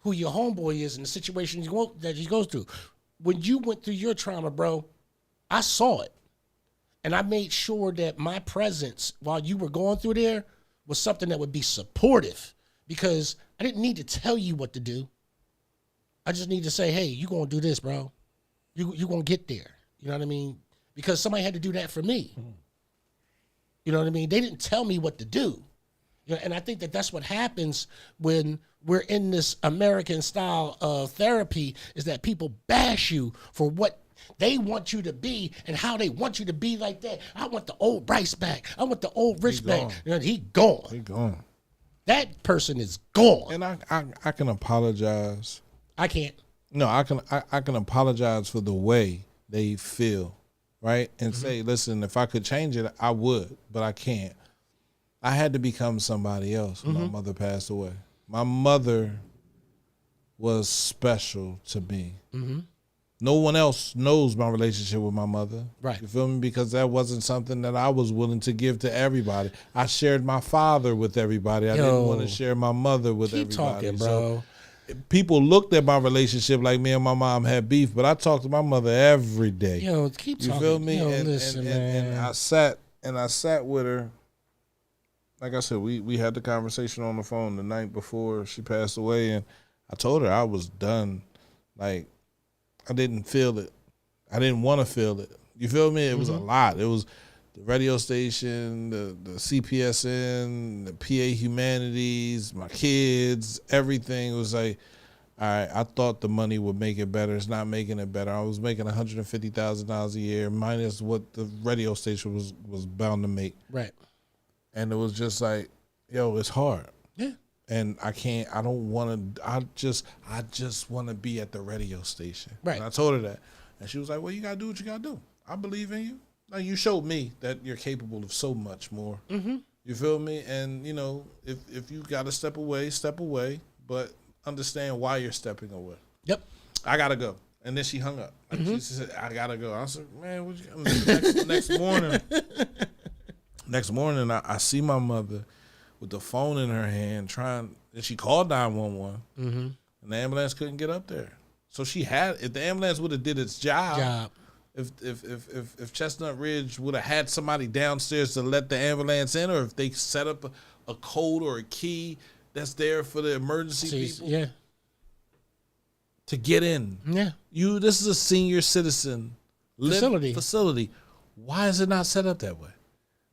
S2: who your homeboy is and the situation that he goes through, when you went through your trauma, bro, I saw it. And I made sure that my presence while you were going through there was something that would be supportive, because I didn't need to tell you what to do. I just need to say, hey, you going to do this, bro. You going to get there. You know what I mean? Because somebody had to do that for me. You know what I mean? They didn't tell me what to do. And I think that's what happens when we're in this American style of therapy, is that people bash you for what they want you to be and how they want you to be like that. I want the old Bryce back. I want the old Rich back. He gone.
S3: He gone.
S2: That person is gone.
S3: And I can apologize.
S2: I can't.
S3: No, I can apologize for the way they feel, right? And say, listen, if I could change it, I would, but I can't. I had to become somebody else when my mother passed away. My mother was special to me. No one else knows my relationship with my mother.
S2: Right.
S3: You feel me? Because that wasn't something that I was willing to give to everybody. I shared my father with everybody. I didn't want to share my mother with
S2: Keep
S3: everybody.
S2: talking, bro.
S3: So people looked at my relationship like me and my mom had beef, but I talked to my mother every day.
S2: Keep talking.
S3: You feel me?
S2: Listen, man.
S3: And I sat with her. Like I said, we had the conversation on the phone the night before she passed away, and I told her I was done. Like, I didn't feel it I didn't want to feel it. You feel me? It was a lot. It was the radio station, the CPSN, the PA Humanities, my kids, everything was like, all right, I thought the money would make it better. It's not making it better. I was making $150,000 a year minus what the radio station was bound to make.
S2: Right.
S3: And it was just like, yo, it's hard.
S2: Yeah.
S3: And I don't want to, I just want to be at the radio station.
S2: Right.
S3: And I told her that. And she was like, well, you got to do what you got to do. I believe in you. Like, you showed me that you're capable of so much more. Mm-hmm. You feel me? And, you know, if you got to step away, but understand why you're stepping away.
S2: Yep.
S3: I got to go. And then she hung up. Like, she said, I got to go. I said, man, what you next morning, I see my mother with the phone in her hand and she called 911, and the ambulance couldn't get up there. So if the ambulance would have did its job. If Chestnut Ridge would have had somebody downstairs to let the ambulance in, or if they set up a code or a key that's there for the emergency people to get in.
S2: Yeah.
S3: This is a senior citizen facility. Why is it not set up that way?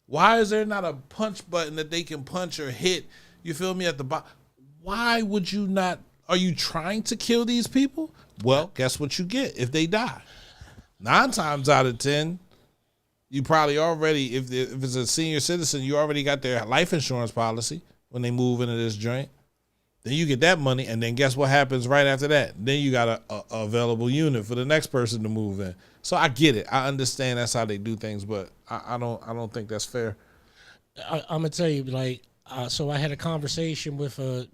S3: Why is there not a punch button that they can punch or hit? You feel me, at the bottom? Why would you not? Are you trying to kill these people? Well, guess what you get if they die? 9 times out of 10, you probably already, if it's a senior citizen, you already got their life insurance policy when they move into this joint. Then you get that money, and then guess what happens right after that? Then you got a available unit for the next person to move in. So I get it. I understand that's how they do things, but I don't think that's fair.
S2: I'm gonna tell you, like, so I had a conversation with a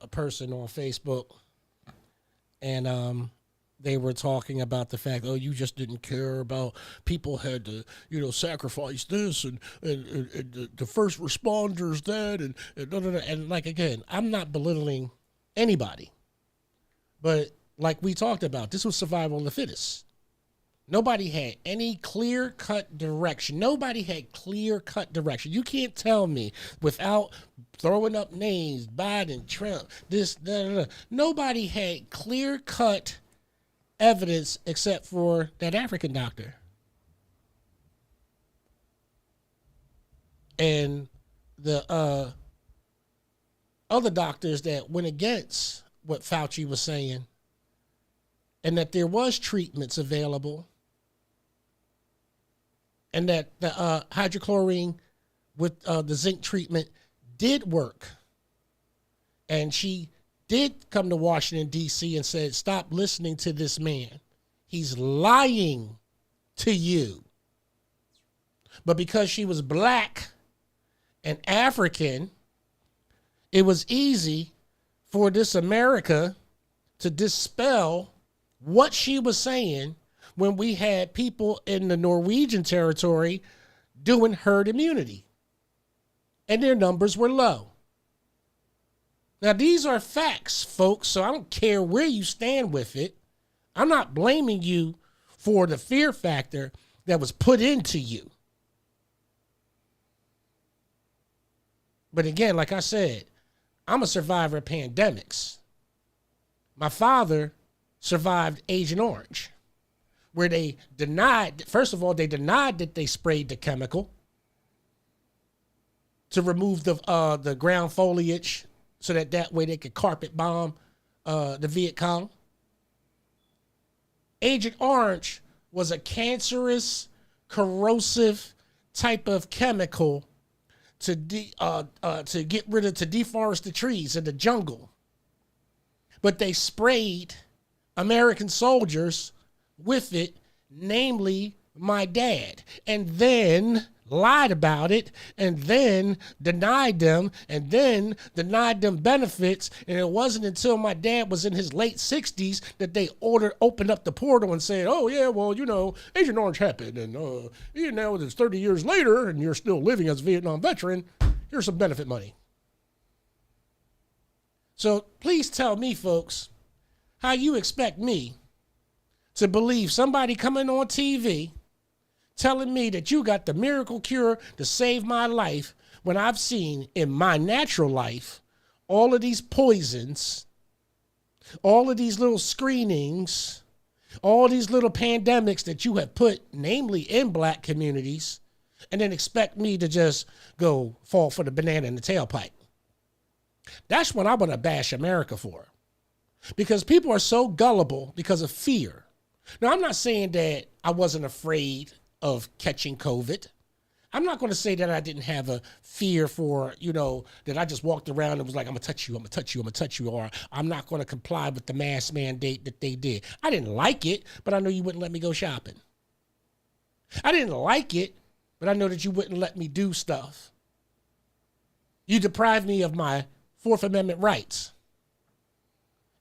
S2: person on Facebook, and they were talking about the fact, you just didn't care about people had to, sacrifice this and the first responders that and like, again, I'm not belittling anybody, but like we talked about, this was survival of the fittest. Nobody had any clear-cut direction. You can't tell me without throwing up names, Biden, Trump, this, nobody had clear-cut evidence except for that African doctor. And the other doctors that went against what Fauci was saying, and that there was treatments available, and that the hydrochlorine with the zinc treatment did work. And she did come to Washington, D.C. and said, stop listening to this man. He's lying to you. But because she was black and African, it was easy for this America to dispel what she was saying when we had people in the Norwegian territory doing herd immunity. And their numbers were low. Now, these are facts, folks, so I don't care where you stand with it. I'm not blaming you for the fear factor that was put into you. But again, like I said, I'm a survivor of pandemics. My father survived Agent Orange, where they denied, first of all, they denied that they sprayed the chemical to remove the ground foliage so that way they could carpet bomb the Viet Cong. Agent Orange was a cancerous, corrosive type of chemical to deforest the trees in the jungle. But they sprayed American soldiers with it, namely my dad, and then lied about it, and then denied them benefits. And it wasn't until my dad was in his late 60s that they opened up the portal and said, oh yeah, well, Agent Orange happened, and now it's 30 years later and you're still living as a Vietnam veteran, here's some benefit money. So please tell me, folks, how you expect me to believe somebody coming on TV telling me that you got the miracle cure to save my life when I've seen in my natural life all of these poisons, all of these little screenings, all these little pandemics that you have put, namely in black communities, and then expect me to just go fall for the banana in the tailpipe. That's what I want to bash America for. Because people are so gullible because of fear. Now, I'm not saying that I wasn't afraid of catching COVID. I'm not going to say that I didn't have a fear for, that I just walked around and was like, I'm going to touch you, I'm going to touch you, I'm going to touch you, or I'm not going to comply with the mask mandate that they did. I didn't like it, but I know you wouldn't let me go shopping. I didn't like it, but I know that you wouldn't let me do stuff. You deprived me of my Fourth Amendment rights.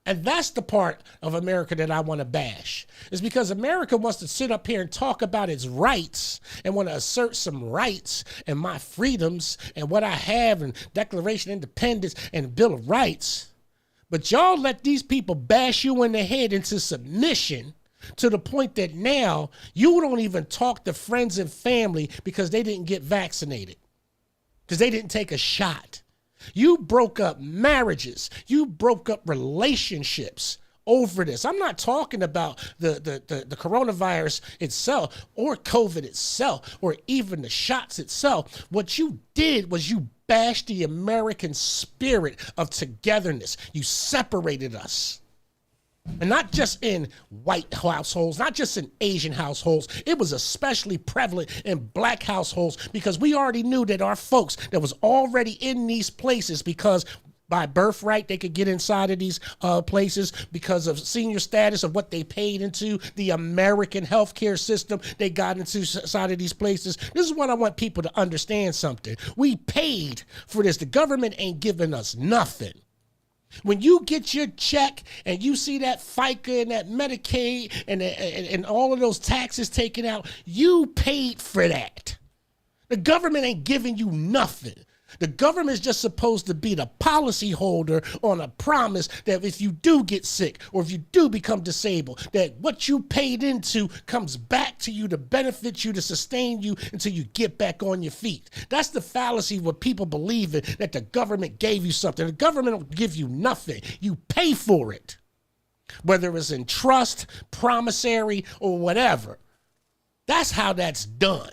S2: And that's the part of America that I want to bash. Is because America wants to sit up here and talk about its rights and want to assert some rights and my freedoms and what I have and Declaration of Independence and Bill of Rights. But y'all let these people bash you in the head into submission to the point that now you don't even talk to friends and family because they didn't get vaccinated, because they didn't take a shot. You broke up marriages. You broke up relationships over this. I'm not talking about the coronavirus itself or COVID itself or even the shots itself. What you did was you bashed the American spirit of togetherness. You separated us. And not just in white households, not just in Asian households. It was especially prevalent in black households because we already knew that our folks that was already in these places because by birthright they could get inside of these places because of senior status of what they paid into the American healthcare system. They got inside of these places. This is what I want people to understand something. We paid for this. The government ain't giving us nothing. When you get your check and you see that FICA and that Medicaid and all of those taxes taken out, you paid for that. The government ain't giving you nothing. The government is just supposed to be the policy holder on a promise that if you do get sick or if you do become disabled, that what you paid into comes back to you to benefit you, to sustain you until you get back on your feet. That's the fallacy what people believe in, that the government gave you something. The government don't give you nothing. You pay for it, whether it's in trust, promissory, or whatever. That's how that's done.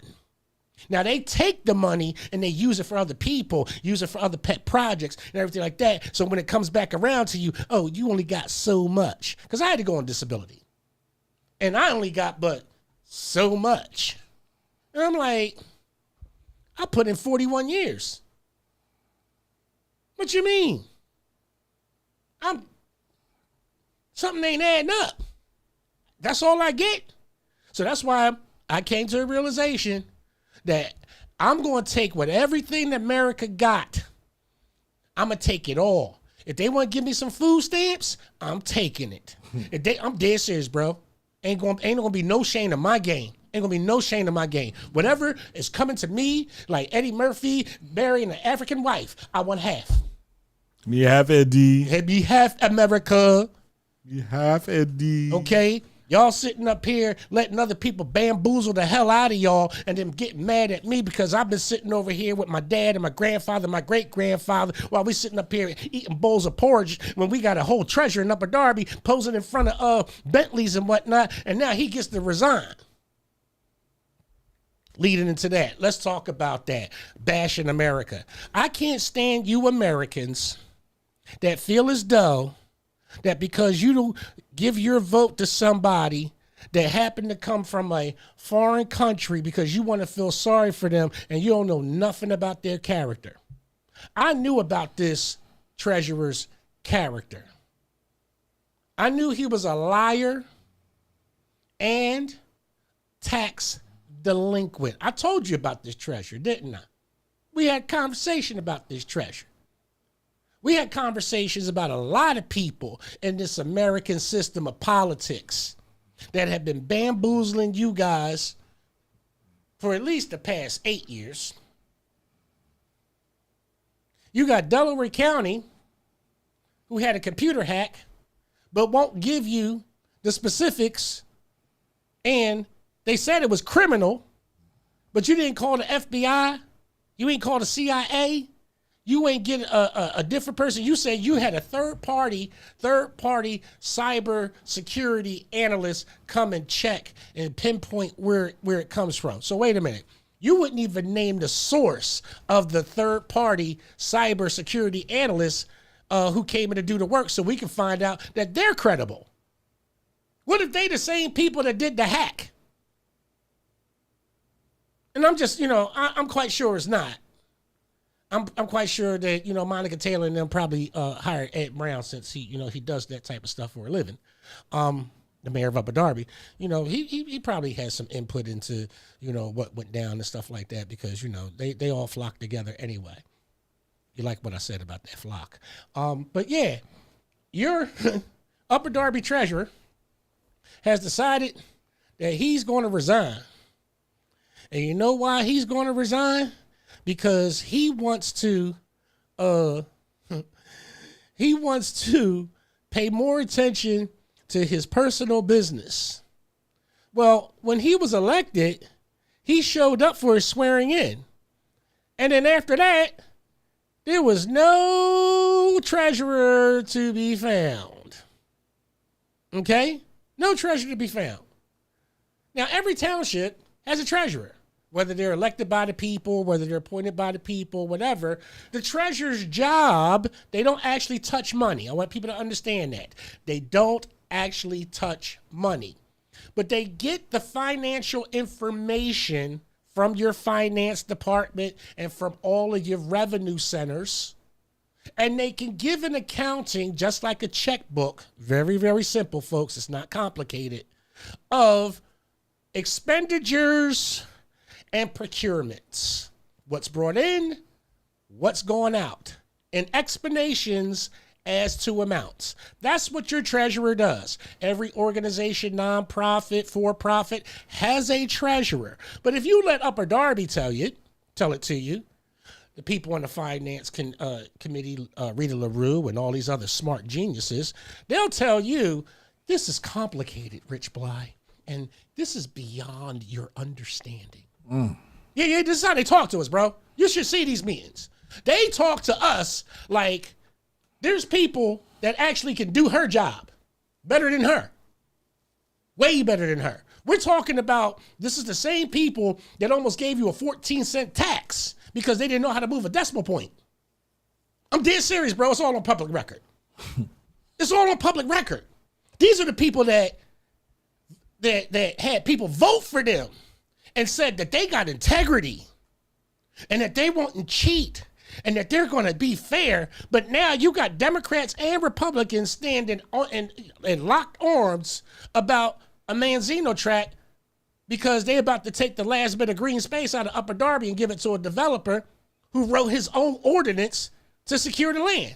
S2: Now, they take the money and they use it for other people, use it for other pet projects and everything like that. So when it comes back around to you, oh, you only got so much. Because I had to go on disability. And I only got but so much. And I'm like, I put in 41 years. What you mean? Something ain't adding up. That's all I get. So that's why I came to a realization that I'm going to take everything that America got. I'm going to take it all. If they want to give me some food stamps, I'm taking it. I'm dead serious, bro. Ain't going to be no shame in my game. Ain't going to be no shame in my game. Whatever is coming to me, like Eddie Murphy marrying an African wife, I want half.
S3: Me half Eddie.
S2: Me half America.
S3: Me half Eddie.
S2: Okay? Y'all sitting up here letting other people bamboozle the hell out of y'all and then getting mad at me because I've been sitting over here with my dad and my grandfather, my great-grandfather, while we sitting up here eating bowls of porridge when we got a whole treasure in Upper Darby posing in front of Bentleys and whatnot, and now he gets to resign. Leading into that, let's talk about that. Bashing America. I can't stand you Americans that feel as though that because you don't give your vote to somebody that happened to come from a foreign country because you want to feel sorry for them and you don't know nothing about their character. I knew about this treasurer's character. I knew he was a liar and tax delinquent. I told you about this treasurer, didn't I? We had conversation about this treasurer. We had conversations about a lot of people in this American system of politics that have been bamboozling you guys for at least the past 8 years. You got Delaware County, who had a computer hack, but won't give you the specifics. And they said it was criminal, but you didn't call the FBI. You ain't call the CIA. You ain't get a different person. You said you had a third party cyber security analyst come and check and pinpoint where it comes from. So wait a minute. You wouldn't even name the source of the third party cyber security analyst who came in to do the work so we can find out that they're credible. What if they the same people that did the hack? And I'm just, I'm quite sure it's not. I'm quite sure that, Monica Taylor and them probably hired Ed Brown since he does that type of stuff for a living. The mayor of Upper Darby, he probably has some input into, what went down and stuff like that because, they all flock together anyway. You like what I said about that flock. But yeah, your Upper Darby treasurer has decided that he's going to resign. And you know why he's going to resign? Because he wants to pay more attention to his personal business. Well, when he was elected, he showed up for his swearing in. And then after that, there was no treasurer to be found. Okay? No treasurer to be found. Now, every township has a treasurer. Whether they're elected by the people, whether they're appointed by the people, whatever. The treasurer's job, they don't actually touch money. I want people to understand that. They don't actually touch money. But they get the financial information from your finance department and from all of your revenue centers. And they can give an accounting, just like a checkbook, very, very simple, folks, it's not complicated, of expenditures and procurements. What's brought in, what's going out, and explanations as to amounts. That's what your treasurer does. Every organization, nonprofit, for-profit, has a treasurer. But if you let Upper Darby tell it to you, the people on the finance committee, Rita LaRue and all these other smart geniuses, they'll tell you, this is complicated, Rich Blye, and this is beyond your understanding. Yeah, this is how they talk to us, bro. You should see these meetings. They talk to us like there's people that actually can do her job better than her. Way better than her. We're talking about, this is the same people that almost gave you a 14-cent tax because they didn't know how to move a decimal point. I'm dead serious, bro. It's all on public record. It's all on public record. These are the people that had people vote for them and said that they got integrity and that they won't cheat and that they're going to be fair. But now you got Democrats and Republicans standing in locked arms about a Manzino tract because they're about to take the last bit of green space out of Upper Darby and give it to a developer who wrote his own ordinance to secure the land.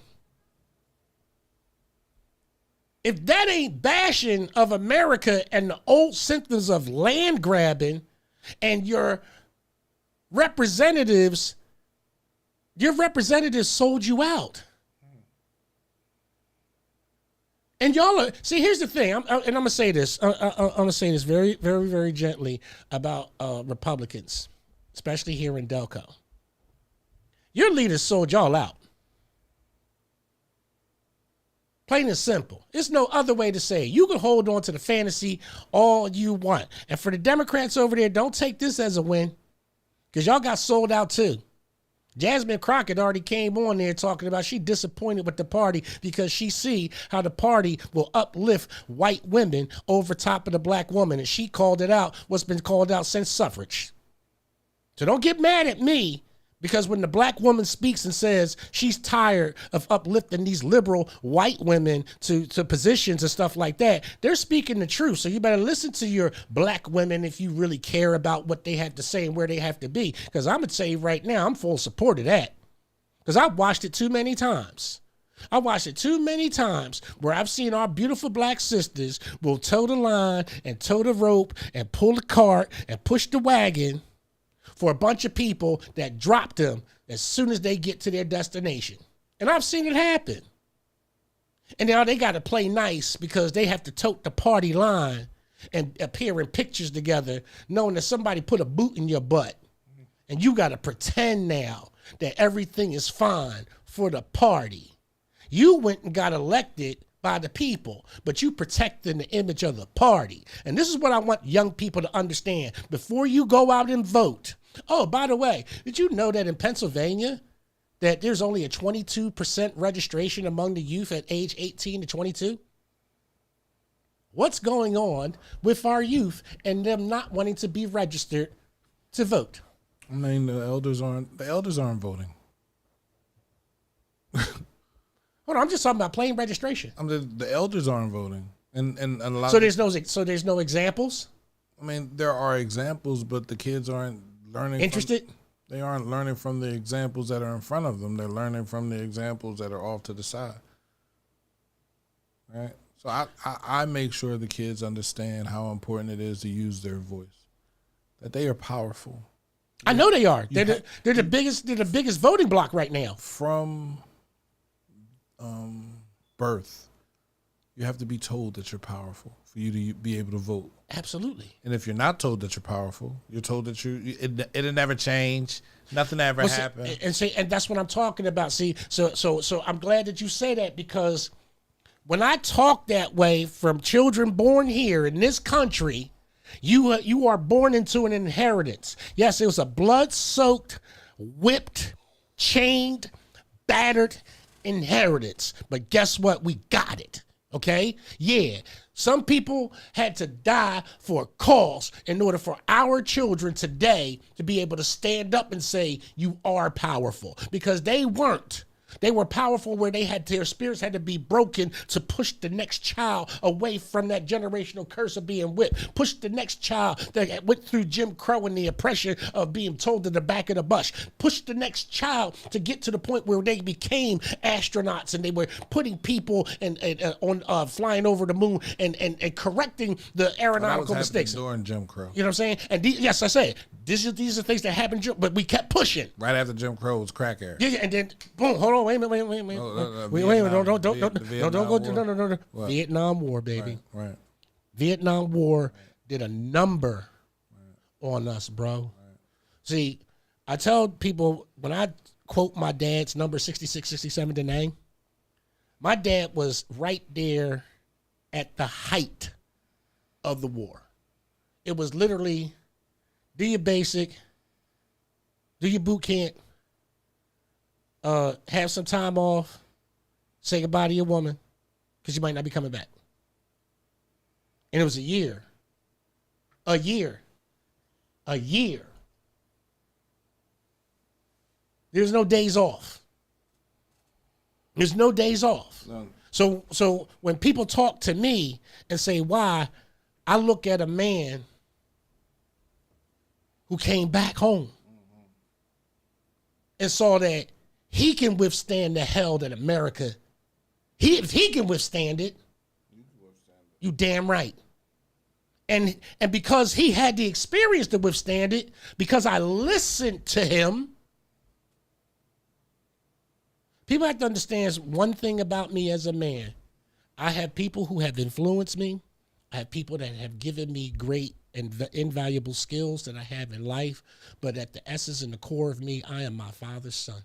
S2: If that ain't bashing of America and the old symptoms of land grabbing, and your representatives sold you out. And y'all are, see, here's the thing, and I'm going to say this. I'm going to say this very, very, very gently about Republicans, especially here in Delco. Your leaders sold y'all out. Plain and simple. There's no other way to say it. You can hold on to the fantasy all you want. And for the Democrats over there, don't take this as a win because y'all got sold out too. Jasmine Crockett already came on there talking about she disappointed with the party because she see how the party will uplift white women over top of the black woman. And she called it out, what's been called out since suffrage. So don't get mad at me. Because when the black woman speaks and says she's tired of uplifting these liberal white women to positions and stuff like that, they're speaking the truth. So you better listen to your black women if you really care about what they have to say and where they have to be. Because I'm going to say right now, I'm full support of that. Because I've watched it too many times. I watched it too many times where I've seen our beautiful black sisters will toe the line and toe the rope and pull the cart and push the wagon for a bunch of people that drop them as soon as they get to their destination. And I've seen it happen. And now they got to play nice because they have to tote the party line and appear in pictures together, knowing that somebody put a boot in your butt. And you got to pretend now that everything is fine for the party. You went and got elected by the people, but you protecting the image of the party. And this is what I want young people to understand before you go out and vote. Oh, by the way, did you know that in Pennsylvania that there's only a 22% registration among the youth at age 18 to 22? What's going on with our youth and them not wanting to be registered to vote?
S3: I mean, the elders aren't voting.
S2: Hold on, I'm just talking about plain registration.
S3: The elders aren't voting, and a lot.
S2: So there's no examples.
S3: I mean, there are examples, but the kids aren't learning.
S2: Interested?
S3: They aren't learning from the examples that are in front of them. They're learning from the examples that are off to the side. Right. So I make sure the kids understand how important it is to use their voice. That they are powerful.
S2: I know they are. They're the biggest voting bloc right now.
S3: From birth, you have to be told that you're powerful for you to be able to vote.
S2: Absolutely.
S3: And if you're not told that you're powerful, you're told that it'll never change. Nothing ever happen.
S2: And that's what I'm talking about. See, so I'm glad that you say that, because when I talk that way from children born here in this country, you are born into an inheritance. Yes, it was a blood-soaked, whipped, chained, battered inheritance. But guess what? We got it. Okay? Yeah. Some people had to die for a cause in order for our children today to be able to stand up and say, you are powerful. Because they weren't. They were powerful where their spirits had to be broken to push the next child away from that generational curse of being whipped. Push the next child that went through Jim Crow and the oppression of being told to the back of the bus. Push the next child to get to the point where they became astronauts and they were putting people on flying over the moon and correcting the aeronautical mistakes.
S3: During Jim Crow.
S2: You know what I'm saying? And yes, I said these are things that happened, but we kept pushing.
S3: Right after Jim Crow was crack era.
S2: Yeah, and then boom, hold on. Wait a minute. Wait a minute. Don't go. No. What? Vietnam War, baby.
S3: Right.
S2: Vietnam War did a number on us, bro. Right. See, I tell people when I quote my dad's number 66, 67 to 9, my dad was right there at the height of the war. It was literally do your basic, do your boot camp, have some time off, say goodbye to your woman, because you might not be coming back. And it was a year. There's no days off. No. So when people talk to me and say why, I look at a man who came back home and saw that he can withstand the hell that America, if he can withstand it, you damn right. And because he had the experience to withstand it, because I listened to him, people have to understand one thing about me as a man. I have people who have influenced me. I have people that have given me great and invaluable skills that I have in life. But at the essence and the core of me, I am my father's son.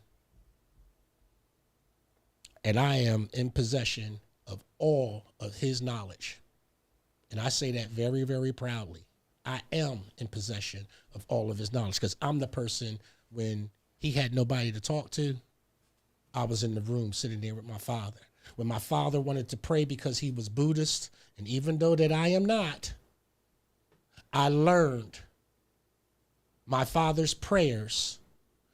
S2: And I am in possession of all of his knowledge. And I say that very, very proudly. I am in possession of all of his knowledge because I'm the person when he had nobody to talk to, I was in the room sitting there with my father. When my father wanted to pray because he was Buddhist, and even though that I am not, I learned my father's prayers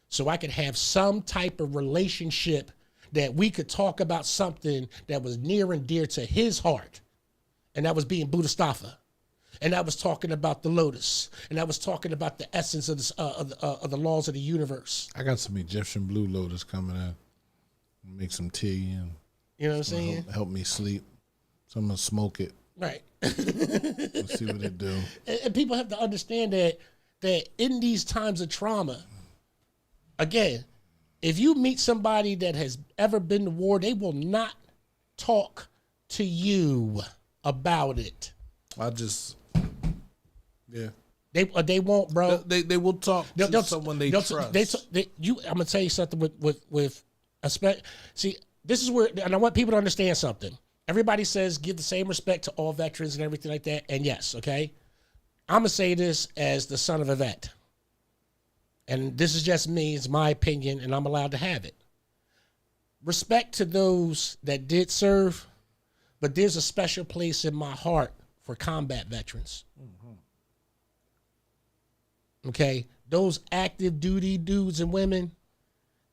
S2: so I could have some type of relationship that we could talk about something that was near and dear to his heart. And that was being Bodhisattva. And I was talking about the lotus. And I was talking about the essence of the laws of the universe.
S3: I got some Egyptian blue lotus coming in. Make some tea and
S2: you know what I'm saying?
S3: Help me sleep. So I'm gonna smoke it.
S2: Right.
S3: Let's see what it do.
S2: And people have to understand that in these times of trauma, again, if you meet somebody that has ever been to war, they will not talk to you about it.
S3: Yeah.
S2: They won't, bro.
S3: They will talk to someone they trust.
S2: I'm gonna tell you something with see, this is where, and I want people to understand something. Everybody says give the same respect to all veterans and everything like that. And yes, okay, I'm gonna say this as the son of a vet, and this is just me. It's my opinion, and I'm allowed to have it. Respect to those that did serve, but there's a special place in my heart for combat veterans. Okay, those active duty dudes and women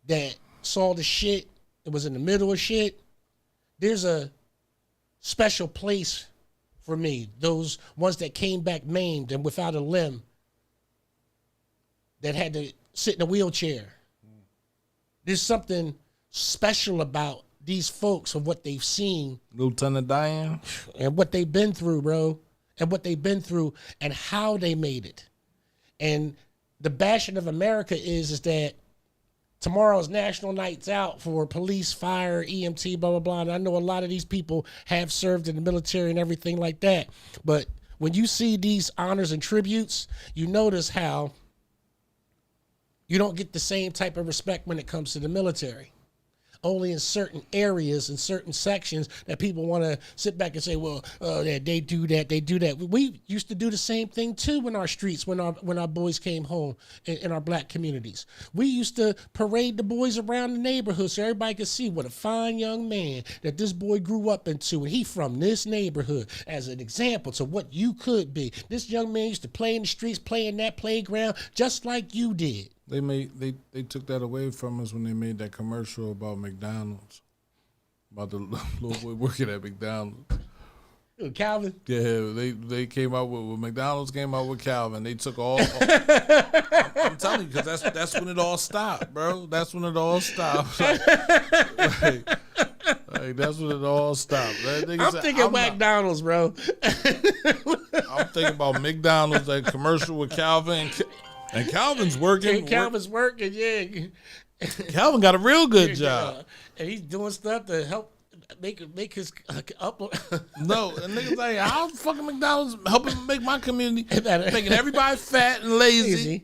S2: that saw the shit, it was in the middle of shit, there's a special place for me. Those ones that came back maimed and without a limb, that had to sit in a wheelchair. There's something special about these folks of what they've seen.
S3: Lieutenant Diane.
S2: And what they've been through, bro. And what they've been through and how they made it. And the bashing of America is that tomorrow's National Nights Out for police, fire, EMT, blah, blah, blah. And I know a lot of these people have served in the military and everything like that. But when you see these honors and tributes, you notice how you don't get the same type of respect when it comes to the military. Only in certain areas and certain sections that people want to sit back and say, well, they do that, they do that. We used to do the same thing too in our streets when our boys came home in our black communities. We used to parade the boys around the neighborhood so everybody could see what a fine young man that this boy grew up into, and he from this neighborhood, as an example to what you could be. This young man used to play in the streets, play in that playground, just like you did.
S3: They took that away from us when they made that commercial about McDonald's, about the little boy working at McDonald's.
S2: Calvin?
S3: Yeah, they came out with McDonald's came out with Calvin. They took all I'm telling you, because that's when it all stopped, bro. That's when it all stopped. Like, that's when it all stopped.
S2: I'm thinking McDonald's, bro.
S3: I'm thinking about McDonald's, that commercial with Calvin. And Calvin's working.
S2: Calvin's working, yeah.
S3: Calvin got a real good job.
S2: And he's doing stuff to help make his upload.
S3: No, and niggas like, how fucking McDonald's helping make my community, making everybody fat and lazy.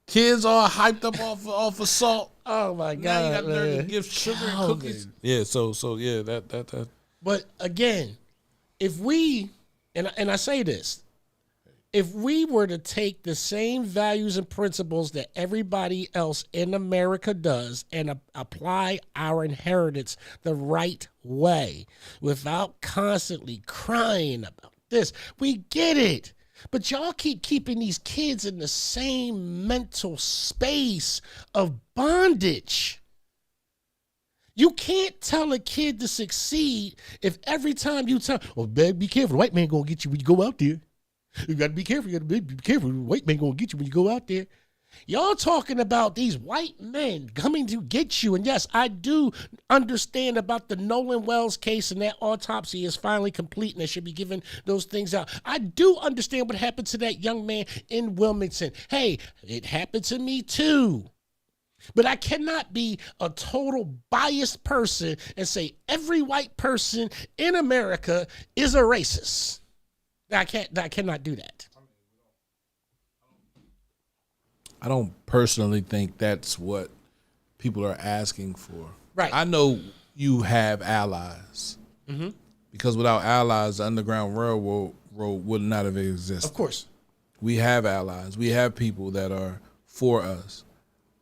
S3: Kids all hyped up off of salt.
S2: Oh my God!
S3: Now you got there to give sugar and cookies. Yeah, so yeah, that.
S2: But again, if we and I say this, if we were to take the same values and principles that everybody else in America does and apply our inheritance the right way without constantly crying about this, we get it. But y'all keep keeping these kids in the same mental space of bondage. You can't tell a kid to succeed if every time you tell, well, babe, be careful. The white man gonna get you when you go out there. You got to be careful. You got to be careful. The white man going to get you when you go out there. Y'all talking about these white men coming to get you. And yes, I do understand about the Nolan Wells case, and that autopsy is finally complete and they should be giving those things out. I do understand what happened to that young man in Wilmington. Hey, it happened to me too. But I cannot be a total biased person and say every white person in America is a racist. I cannot do that.
S3: I don't personally think that's what people are asking for.
S2: Right.
S3: I know you have allies. Mm-hmm. Because without allies, the Underground Railroad would not have existed.
S2: Of course.
S3: We have allies. We have people that are for us.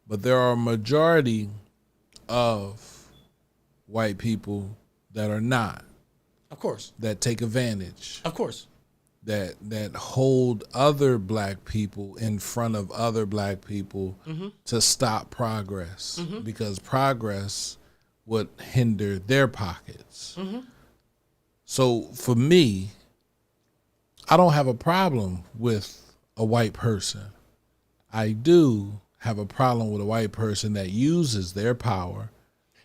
S3: But there are a majority of white people that are not.
S2: Of course.
S3: That take advantage.
S2: Of course.
S3: That hold other black people in front of other black people to stop progress because progress would hinder their pockets. So for me, I don't have a problem with a white person. I do have a problem with a white person that uses their power,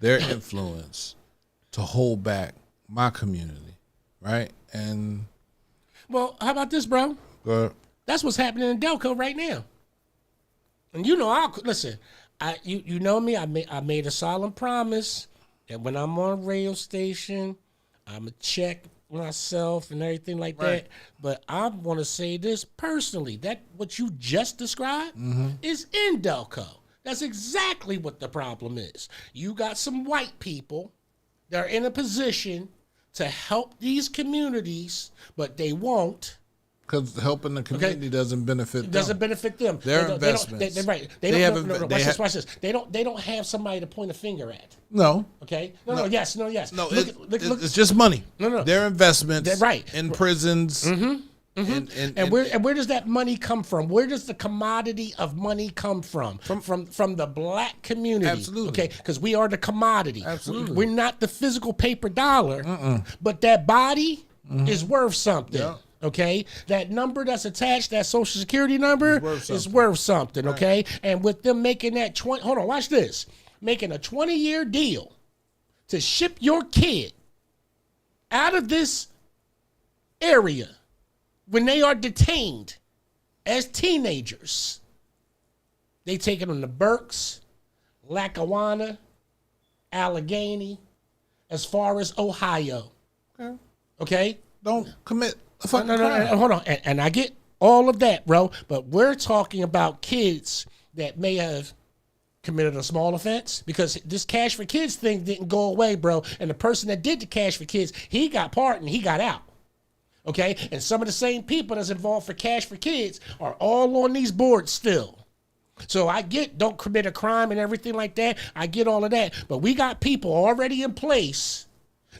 S3: their influence to hold back my community, right? And
S2: well, how about this, bro? That's what's happening in Delco right now. And you know, listen. You know me. I made a solemn promise that when I'm on a radio station, I'ma check myself and everything like that. But I want to say this personally, that what you just described is Indelco. That's exactly what the problem is. You got some white people that are in a position to help these communities, but they won't.
S3: Because helping the community doesn't benefit them.
S2: It doesn't benefit them.
S3: Their investments.
S2: Watch this. They don't have somebody to point a finger at.
S3: No.
S2: Okay? No, yes.
S3: No,
S2: Look,
S3: it's just money.
S2: No.
S3: Their investments
S2: right.
S3: in prisons.
S2: And where does that money come from? Where does the commodity of money come from? From the black community.
S3: Absolutely.
S2: Okay, because we are the commodity.
S3: Absolutely.
S2: We're not the physical paper dollar, but that body is worth something.
S3: Yeah.
S2: Okay, that number that's attached, that social security number, is worth something.
S3: Right.
S2: Okay, and with them making that 20, hold on, watch this, making a 20-year deal to ship your kid out of this area when they are detained as teenagers. They taking them to Berks, Lackawanna, Allegheny, as far as Ohio. Okay?
S3: Don't commit a fucking crime.
S2: No, hold on. And I get all of that, bro. But we're talking about kids that may have committed a small offense, because this Cash for Kids thing didn't go away, bro. And the person that did the Cash for Kids, he got pardoned, he got out. Okay? And some of the same people that's involved for Cash for Kids are all on these boards still. So I get don't commit a crime and everything like that. I get all of that. But we got people already in place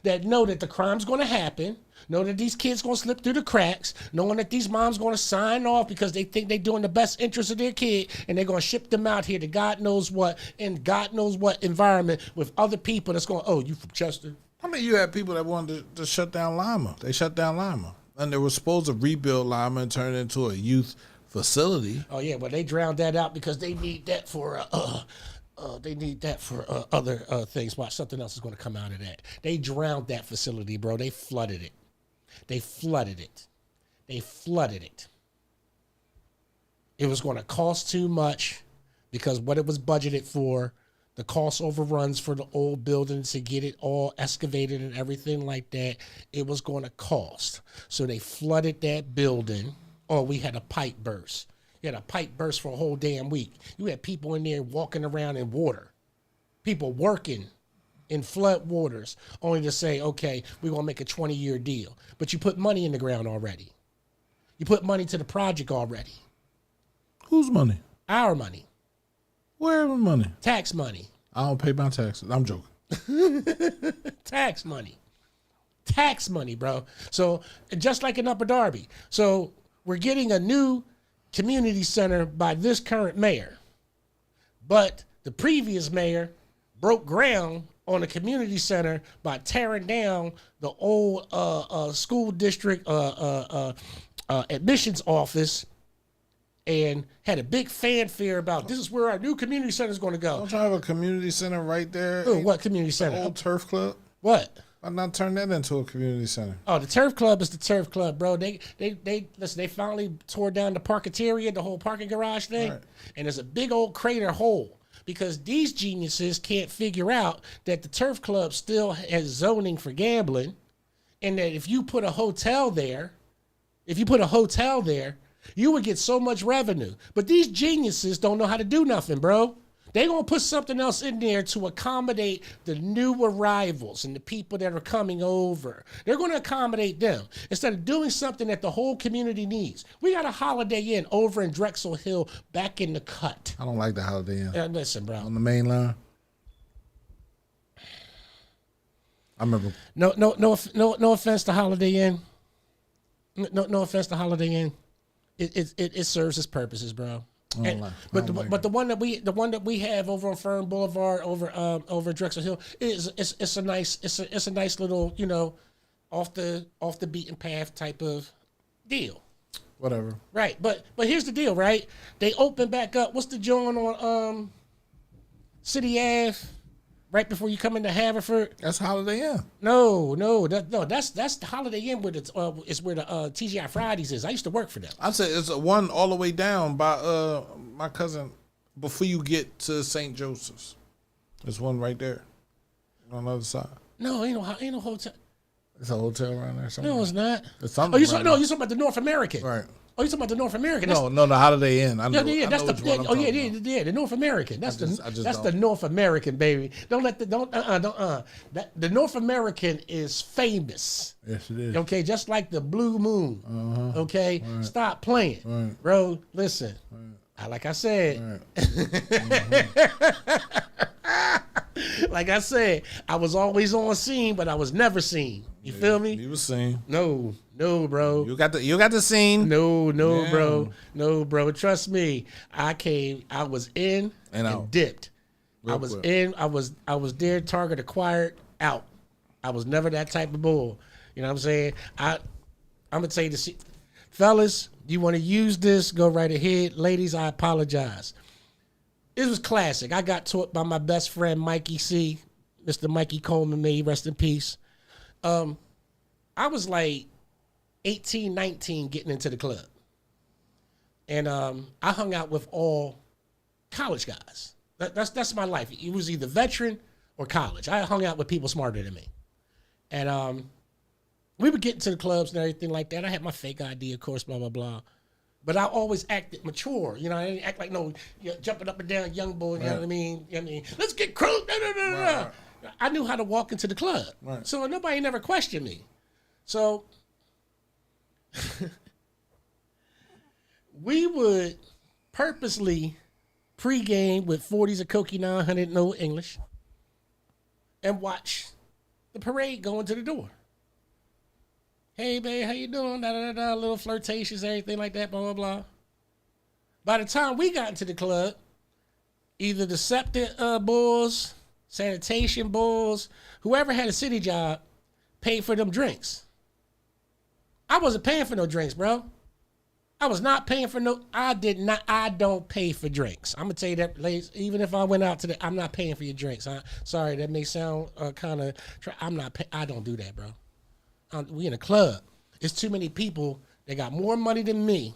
S2: that know that the crime's going to happen, know that these kids going to slip through the cracks, knowing that these moms going to sign off because they think they're doing the best interest of their kid, and they're going to ship them out here to God knows what, in God knows what environment with other people that's going, oh, you from Chester?
S3: I mean, you had people that wanted to shut down Lima. They shut down Lima. And they were supposed to rebuild Lima and turn it into a youth facility.
S2: Oh, yeah, well, they drowned that out because they need that for other things. Watch, something else is going to come out of that. They drowned that facility, bro. They flooded it. It was going to cost too much because what it was budgeted for, the cost overruns for the old building to get it all excavated and everything like that, it was going to cost. So they flooded that building. Oh, we had a pipe burst. You had a pipe burst for a whole damn week. You had people in there walking around in water. People working in flood waters, only to say, okay, we're going to make a 20-year deal. But you put money in the ground already. You put money to the project already.
S3: Whose money?
S2: Our money.
S3: Where money?
S2: Tax money.
S3: I don't pay my taxes. I'm joking.
S2: Tax money. Tax money, bro. So just like in Upper Darby. So we're getting a new community center by this current mayor. But the previous mayor broke ground on a community center by tearing down the old school district admissions office, and had a big fanfare about this is where our new community center is going to go.
S3: Don't you have a community center right there?
S2: Ooh, what community center?
S3: The old turf club.
S2: What?
S3: Why not turn that into a community center?
S2: Oh, the turf club is the turf club, bro. They listen. They finally tore down the parketeria, the whole parking garage thing,
S3: right.
S2: And there's a big old crater hole because these geniuses can't figure out that the turf club still has zoning for gambling, and that if you put a hotel there, you would get so much revenue. But these geniuses don't know how to do nothing, bro. They're going to put something else in there to accommodate the new arrivals and the people that are coming over. They're going to accommodate them instead of doing something that the whole community needs. We got a Holiday Inn over in Drexel Hill back in the cut.
S3: I don't like the Holiday Inn.
S2: Listen, bro.
S3: On the main line. I remember.
S2: No offense to Holiday Inn. No offense to Holiday Inn. It serves its purposes, bro. But the one that we have over on Fern Boulevard over Drexel Hill it's a nice little, you know, off the beaten path type of deal.
S3: Whatever.
S2: Right, but here's the deal, right? They open back up. What's the joint on City Ave? Right before you come into Haverford.
S3: That's Holiday Inn.
S2: No, that's the Holiday Inn where is where the TGI Fridays is. I used to work for them.
S3: I said it's one all the way down by my cousin before you get to St. Joseph's. There's one right there on the other side.
S2: No, ain't no hotel.
S3: It's a hotel around there somewhere.
S2: No, it's not.
S3: It's
S2: Oh,
S3: something
S2: you
S3: around
S2: no,
S3: there.
S2: you're talking about the North American.
S3: Right.
S2: Oh, you talking about the North American?
S3: No. The Holiday Inn. I know.
S2: Yeah, that's the.
S3: which one I'm
S2: Oh, yeah,
S3: talking about.
S2: the North American. That's
S3: just
S2: that's the
S3: don't.
S2: North American, baby. Don't let the the North American is famous.
S3: Yes, it is.
S2: Okay, just like the Blue Moon. Okay, stop playing, bro. Listen, like I said, like I said, I was always on scene, but I was never seen. You feel me?
S3: You was seen.
S2: No, bro.
S3: You got the scene.
S2: No,
S3: Yeah.
S2: bro. No, bro. Trust me. I was in and
S3: out.
S2: dipped.
S3: Real
S2: I was
S3: quick.
S2: in, I was there, target acquired, out. I was never that type of bull. You know what I'm saying? I'm gonna tell you this, fellas, you want to use this, go right ahead. Ladies, I apologize. It was classic. I got taught by my best friend Mikey C, Mr. Mikey Coleman, may he rest in peace. I was like 18, 19 getting into the club. And I hung out with all college guys. That's my life. It was either veteran or college. I hung out with people smarter than me. And we would get into the clubs and everything like that. I had my fake ID, of course, blah, blah, blah. But I always acted mature. You know, I didn't act like jumping up and down young boy, you know what I mean? You know what I mean? Let's get crunk. Right. I knew how to walk into the club. Right. So nobody never questioned me. So we would purposely pregame with 40s of Cokie 900, no English, and watch the parade go into the door. Hey, babe, how you doing? Little flirtations, everything like that, blah, blah, blah. By the time we got into the club, either the septic bulls, sanitation bulls, whoever had a city job, paid for them drinks. I wasn't paying for no drinks, bro. I was not paying for I don't pay for drinks. I'm going to tell you that, ladies, even if I went out today, I'm not paying for your drinks. Sorry, that may sound kind of, I don't do that, bro. We in a club. It's too many people that got more money than me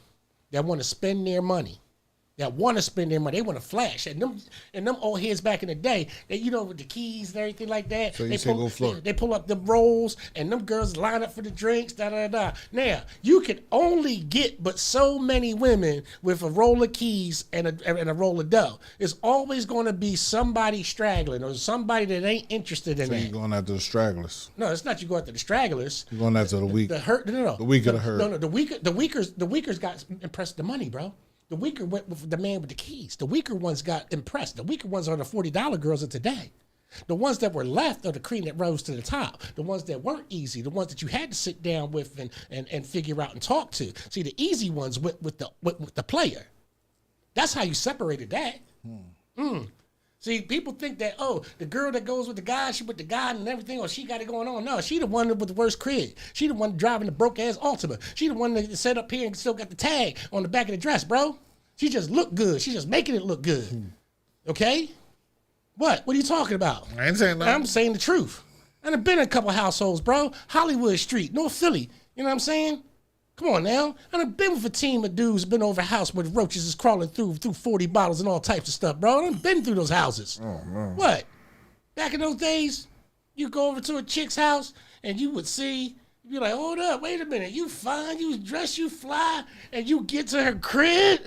S2: that want to spend their money. They want to flash. And them old heads back in the day, with the keys and everything like that.
S3: So you say go flirt.
S2: They pull up the rolls, and them girls line up for the drinks, Now, you can only get but so many women with a roll of keys and a roll of dough. It's always going to be somebody straggling or somebody that ain't interested in that.
S3: So you're going after the stragglers.
S2: No, it's not you go after the stragglers.
S3: You're going after the weak.
S2: The hurt. No.
S3: The weak of the hurt.
S2: No. The weakers got impressed with the money, bro. The weaker went with the man with the keys. The weaker ones got impressed. The weaker ones are the $40 girls of today. The ones that were left are the cream that rose to the top. The ones that weren't easy, the ones that you had to sit down with and figure out and talk to. See, the easy ones went with the player. That's how you separated that. See, people think that, the girl that goes with the guy, she with the guy and everything, or she got it going on. No, she the one with the worst crib. She the one driving the broke-ass Altima. She the one that set up here and still got the tag on the back of the dress, bro. She just look good. She just making it look good. Okay? What? What are you talking about?
S3: I ain't saying nothing.
S2: I'm saying the truth. I've been in a couple households, bro. Hollywood Street, North Philly. You know what I'm saying? Come on now. I've been with a team of dudes, been over a house where the roaches is crawling through 40 bottles and all types of stuff, bro. I've been through those houses.
S3: Oh, man.
S2: What? Back in those days, you go over to a chick's house and you would see, you'd be like, hold up, wait a minute. You fine, you dress, you fly, and you get to her crib?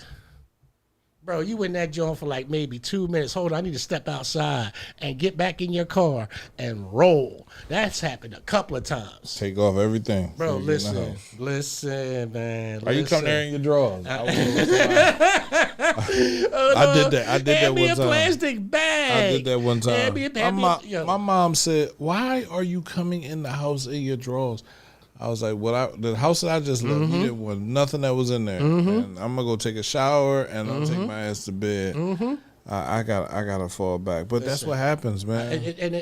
S2: Bro, you in that joint for like maybe 2 minutes. Hold on, I need to step outside and get back in your car and roll. That's happened a couple of times.
S3: Take off everything.
S2: Bro, listen, man.
S3: Are you coming there in your drawers? I did that. I did that one time.
S2: Hand me a plastic bag.
S3: I did that one time.
S2: My
S3: My mom said, "Why are you coming in the house in your drawers?" I was like, the house that I just left, you didn't want nothing that was in there. And I'm gonna go take a shower and I'll take my ass to bed. I gotta fall back. But that's what happens, man.
S2: And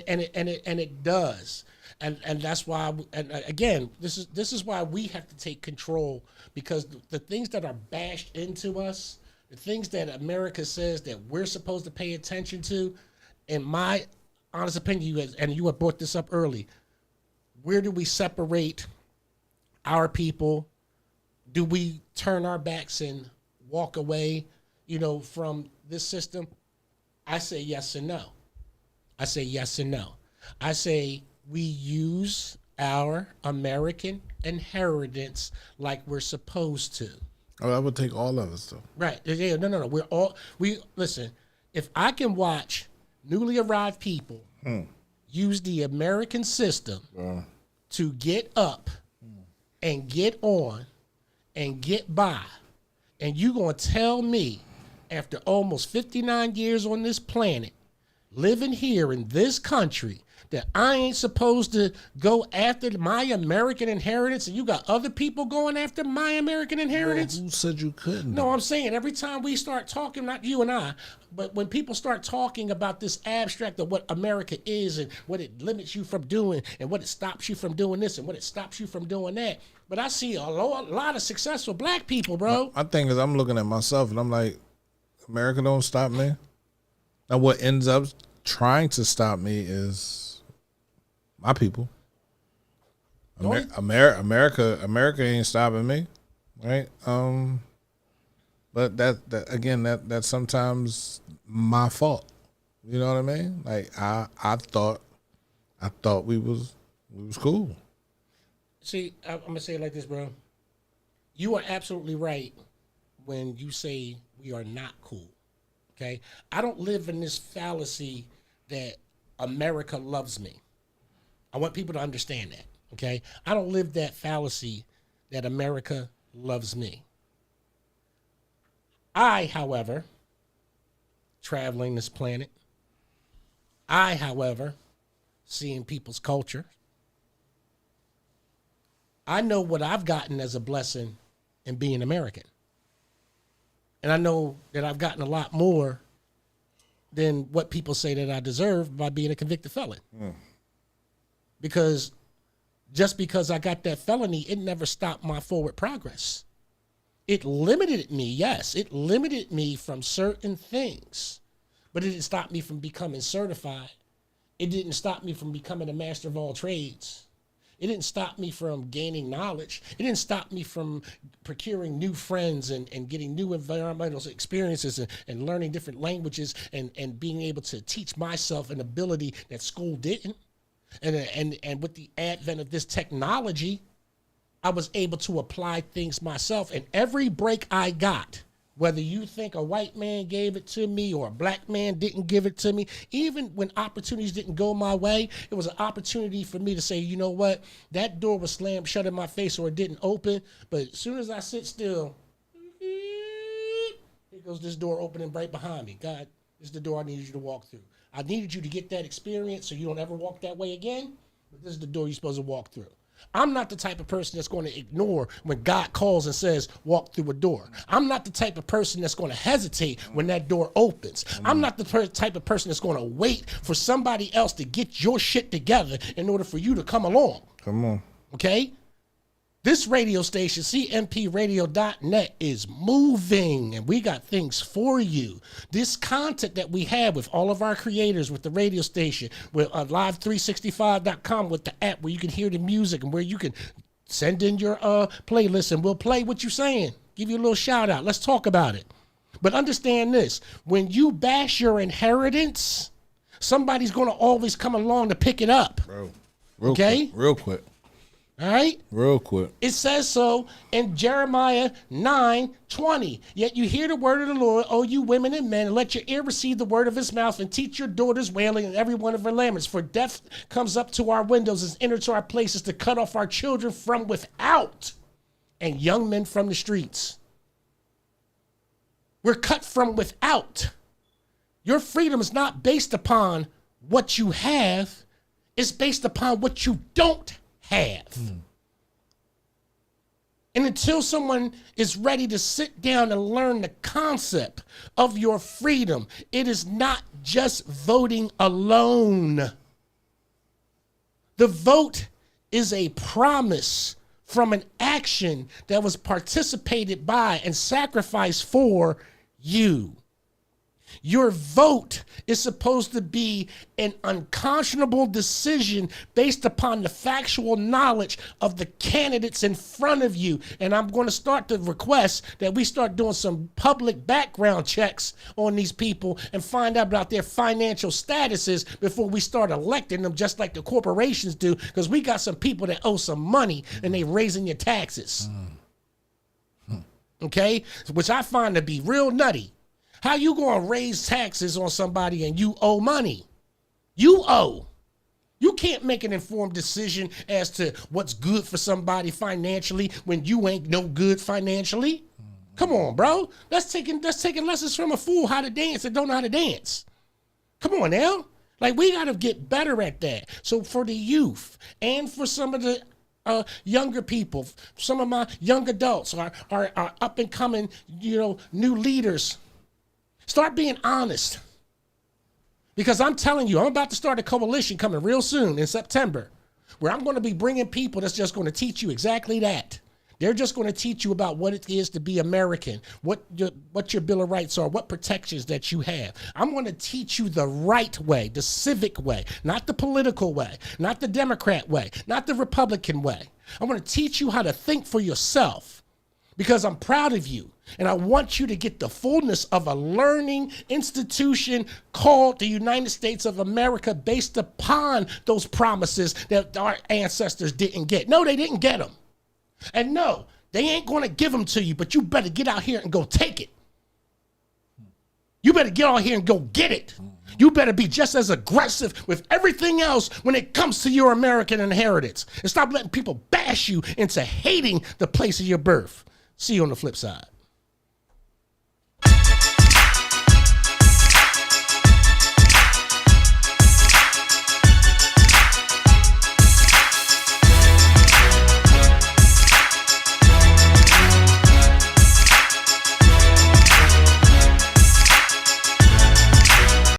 S2: it does. And that's why, and again, this is why we have to take control, because the things that are bashed into us, the things that America says that we're supposed to pay attention to, in my honest opinion, and you had brought this up early, where do we separate our people? Do we turn our backs and walk away, from this system? I say yes and no. I say we use our American inheritance like we're supposed to.
S3: Oh, that would take all of us though.
S2: Right. Yeah, no. We listen, if I can watch newly arrived people use the American system to get up and get on and get by, and you gonna tell me after almost 59 years on this planet, living here in this country, that I ain't supposed to go after my American inheritance, and you got other people going after my American inheritance?
S3: Well, who said you couldn't?
S2: No, I'm saying every time we start talking, not you and I, but when people start talking about this abstract of what America is and what it limits you from doing and what it stops you from doing this and what it stops you from doing that. But I see a lot of successful black people, bro.
S3: My thing is, I'm looking at myself and I'm like, America don't stop me. Now, what ends up trying to stop me is my people. America ain't stopping me, right? But that's sometimes my fault. You know what I mean? Like I thought we was cool.
S2: See, I'm gonna say it like this, bro. You are absolutely right when you say we are not cool. Okay, I don't live in this fallacy that America loves me. I want people to understand that. Okay, I don't live that fallacy that America loves me. I, however, traveling this planet, seeing people's culture, I know what I've gotten as a blessing in being American. And I know that I've gotten a lot more than what people say that I deserve by being a convicted felon. Because just because I got that felony, it never stopped my forward progress. It limited me, yes. It limited me from certain things, but it didn't stop me from becoming certified. It didn't stop me from becoming a master of all trades. It didn't stop me from gaining knowledge. It didn't stop me from procuring new friends and getting new environmental experiences and learning different languages and being able to teach myself an ability that school didn't. And with the advent of this technology, I was able to apply things myself. And every break I got, whether you think a white man gave it to me or a black man didn't give it to me, even when opportunities didn't go my way, it was an opportunity for me to say, you know what, that door was slammed shut in my face or it didn't open. But as soon as I sit still, here goes this door opening right behind me. God, this is the door I needed you to walk through. I needed you to get that experience so you don't ever walk that way again, but this is the door you're supposed to walk through. I'm not the type of person that's going to ignore when God calls and says, walk through a door. I'm not the type of person that's going to hesitate when that door opens. I'm not the type of person that's going to wait for somebody else to get your shit together in order for you to come along.
S3: Come on.
S2: Okay? This radio station, cmpradio.net, is moving, and we got things for you. This content that we have with all of our creators, with the radio station, with live365.com, with the app where you can hear the music and where you can send in your playlist, and we'll play what you're saying. Give you a little shout out. Let's talk about it. But understand this. When you bash your inheritance, somebody's going to always come along to pick it up.
S3: Bro, real quick.
S2: All right?
S3: Real quick.
S2: It says so in Jeremiah 9:20. Yet you hear the word of the Lord, O you women and men, and let your ear receive the word of his mouth, and teach your daughters wailing and every one of her laments. For death comes up to our windows, and entered to our places to cut off our children from without, and young men from the streets. We're cut from without. Your freedom is not based upon what you have. It's based upon what you don't have. And until someone is ready to sit down and learn the concept of your freedom, it is not just voting alone. The vote is a promise from an action that was participated by and sacrificed for you. Your vote is supposed to be an unconscionable decision based upon the factual knowledge of the candidates in front of you. And I'm going to start to request that we start doing some public background checks on these people and find out about their financial statuses before we start electing them, just like the corporations do, because we got some people that owe some money and they raising your taxes. Okay? Which I find to be real nutty. How you going to raise taxes on somebody and you owe money? You owe. You can't make an informed decision as to what's good for somebody financially when you ain't no good financially. Come on, bro. That's taking lessons from a fool how to dance and don't know how to dance. Come on now. Like, we got to get better at that. So for the youth and for some of the younger people, some of my young adults are up and coming, new leaders. Start being honest. Because I'm telling you, I'm about to start a coalition coming real soon in September where I'm going to be bringing people that's just going to teach you exactly that. They're just going to teach you about what it is to be American, what your Bill of Rights are, what protections that you have. I'm going to teach you the right way, the civic way, not the political way, not the Democrat way, not the Republican way. I'm going to teach you how to think for yourself because I'm proud of you. And I want you to get the fullness of a learning institution called the United States of America based upon those promises that our ancestors didn't get. No, they didn't get them. And no, they ain't going to give them to you, but you better get out here and go take it. You better get out here and go get it. You better be just as aggressive with everything else when it comes to your American inheritance. And stop letting people bash you into hating the place of your birth. See you on the flip side.